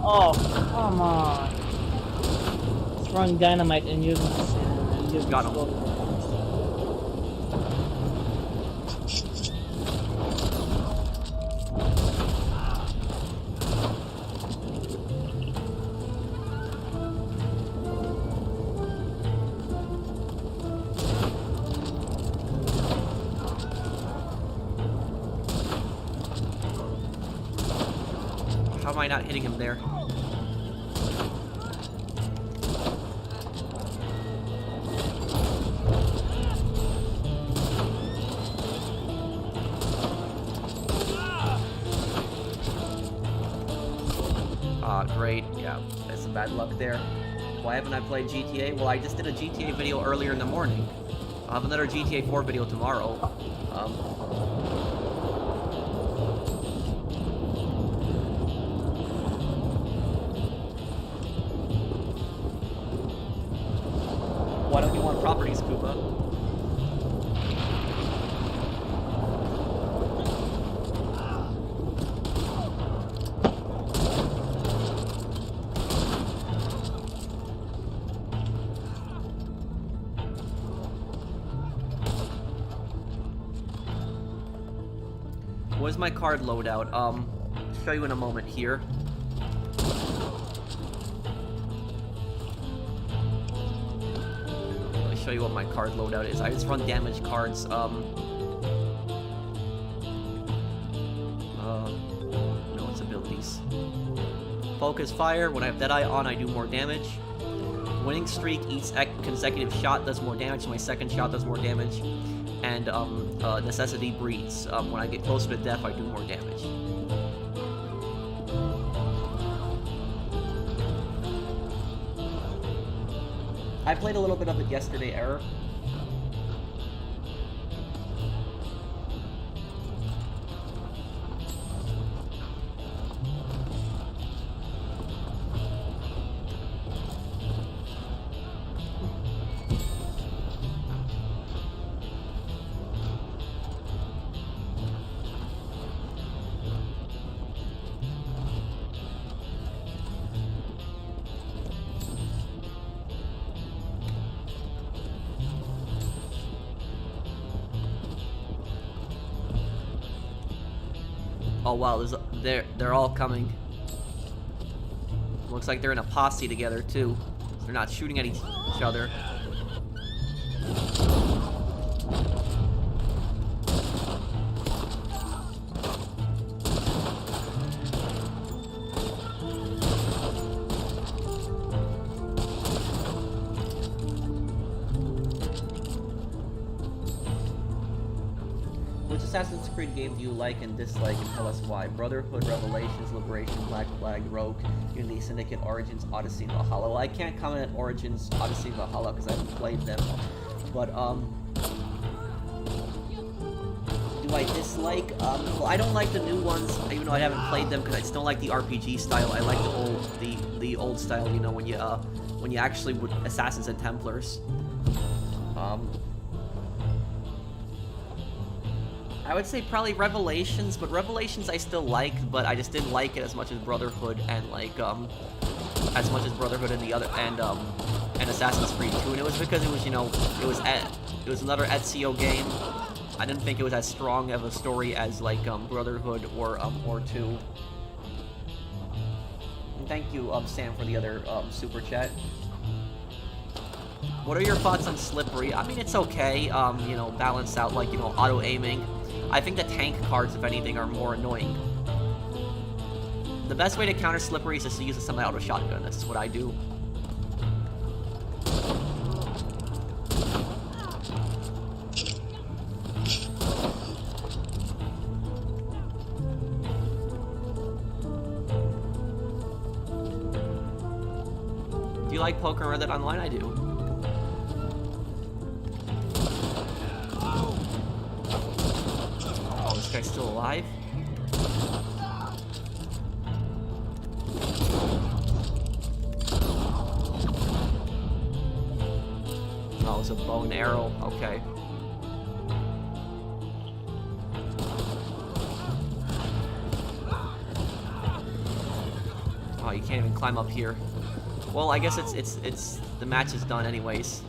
Oh, come on. Throwing dynamite and you're Got him. How am I not hitting him there? Ah, great. Yeah, that's some bad luck there. Why haven't I played GTA? Well, I just did a GTA video earlier in the morning. I'll have another GTA 4 video tomorrow. Why don't you want properties, Koopa? Where's my card loadout? Show you in a moment here. Let me show you what my card loadout is. I just run damage cards. No, it's abilities. Focus fire. When I have Deadeye on, I do more damage. Winning streak, each consecutive shot does more damage. My second shot does more damage. And necessity breeds. When I get closer to death, I do more damage. I played a little bit of it yesterday, Error. Oh wow, they're all coming. Looks like they're in a posse together too. They're not shooting at each other. Which Assassin's Creed game do you like and dislike, and tell us why? Brotherhood, Revelations, Liberation, Black Flag, Rogue, Unity, Syndicate, Origins, Odyssey, and Valhalla. Well, I can't comment on Origins, Odyssey, and Valhalla because I haven't played them. But, do I dislike? Well, I don't like the new ones, even though I haven't played them, because I just don't like the RPG style. I like the old style, you know, when you actually would Assassins and Templars. I would say probably Revelations, but Revelations I still liked, but I just didn't like it as much as Brotherhood and like as much as Brotherhood and and Assassin's Creed 2, and it was because it was, you know, it was another Ezio game. I didn't think it was as strong of a story as like Brotherhood or 2. And thank you, Sam, for the other super chat. What are your thoughts on Slippery? I mean, it's okay. You know, balance out, like, you know, auto aiming. I think the tank cards, if anything, are more annoying. The best way to counter Slippery is just to use a semi-auto shotgun. That's just what I do. Do you like Poker Red Dead Online? I do. Oh, this guy's still alive? Oh, it was a bow and arrow. Okay. Oh, you can't even climb up here. Well, I guess it's the match is done anyways.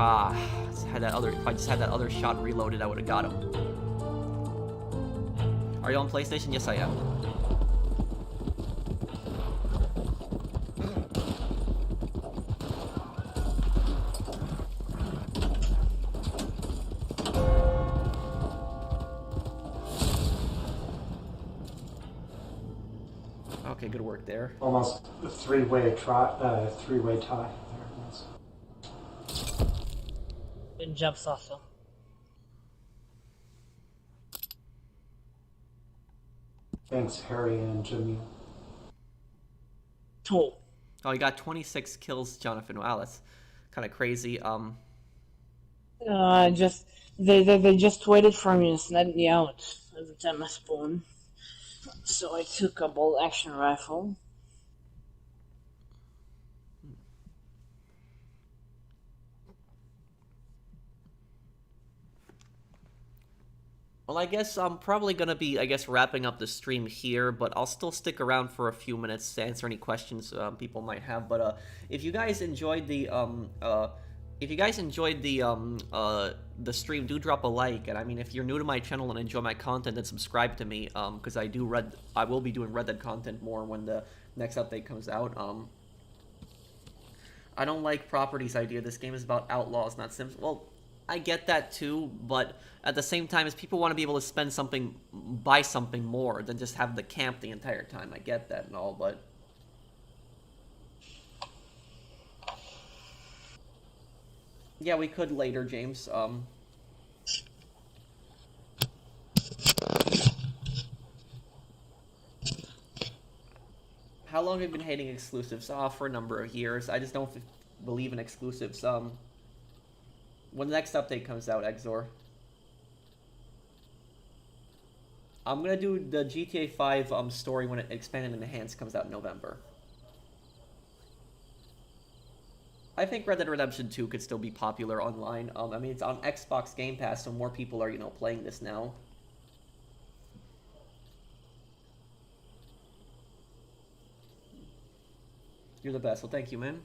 Ah, if I just had that other shot reloaded, I would have got him. Are you on PlayStation? Yes, I am. Okay, good work there. Almost a three-way tie. There it is. Good job, Sasha. Thanks, Harry and Jimmy. Oh. Oh, you got 26 kills, Jonathan. Wow, that's kind of crazy. Just they just waited for me and sniped me out every time I spawn. So I took a bolt action rifle. Well, I guess I'm probably gonna be, wrapping up the stream here, but I'll still stick around for a few minutes to answer any questions people might have. But if you guys enjoyed the the stream, do drop a like. And I mean, if you're new to my channel and enjoy my content, then subscribe to me, because I will be doing Red Dead content more when the next update comes out. I don't like Property's idea. This game is about outlaws, not Sims. Well, I get that too, but at the same time, is people want to be able to buy something more than just have the camp the entire time. I get that and all, but yeah, we could later, James. How long have you been hating exclusives? For a number of years. I just don't believe in exclusives. When the next update comes out, Exor. I'm gonna do the GTA 5 story when it expanded and enhanced comes out in November. I think Red Dead Redemption 2 could still be popular online. I mean, it's on Xbox Game Pass, so more people are, you know, playing this now. You're the best. Well, thank you, man.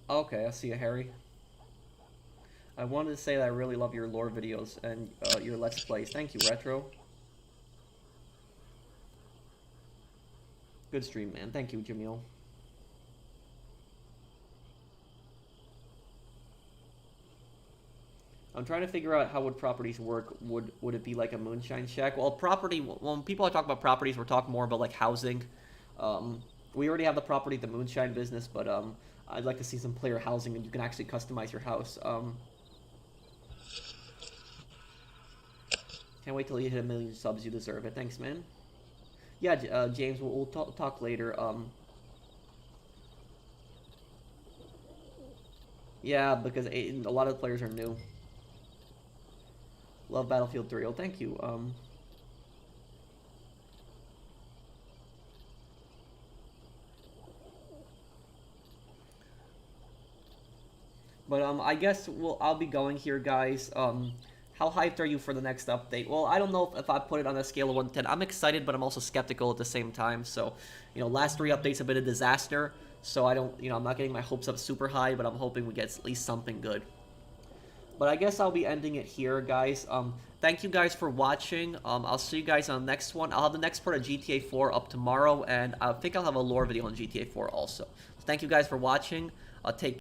Okay, I see you, Harry. I wanted to say that I really love your lore videos and your Let's Plays. Thank you, Retro. Good stream, man. Thank you, Jamil. I'm trying to figure out how would properties work. Would it be like a Moonshine Shack? Well, when people talk about properties, we're talking more about like housing. We already have the property, the Moonshine business, but I'd like to see some player housing and you can actually customize your house. Can't wait till you hit 1 million subs. You deserve it. Thanks, man. Yeah, James, we'll talk later. Yeah, because a lot of the players are new. Love Battlefield 3. Oh, thank you. But I guess I'll be going here, guys. How hyped are you for the next update? Well, I don't know if I put it on a scale of 1 to 10. I'm excited, but I'm also skeptical at the same time. So, last 3 updates have been a disaster. So I don't, I'm not getting my hopes up super high, but I'm hoping we get at least something good. But I guess I'll be ending it here, guys. Thank you guys for watching. I'll see you guys on the next one. I'll have the next part of GTA 4 up tomorrow, and I think I'll have a lore video on GTA 4 also. So thank you guys for watching. Take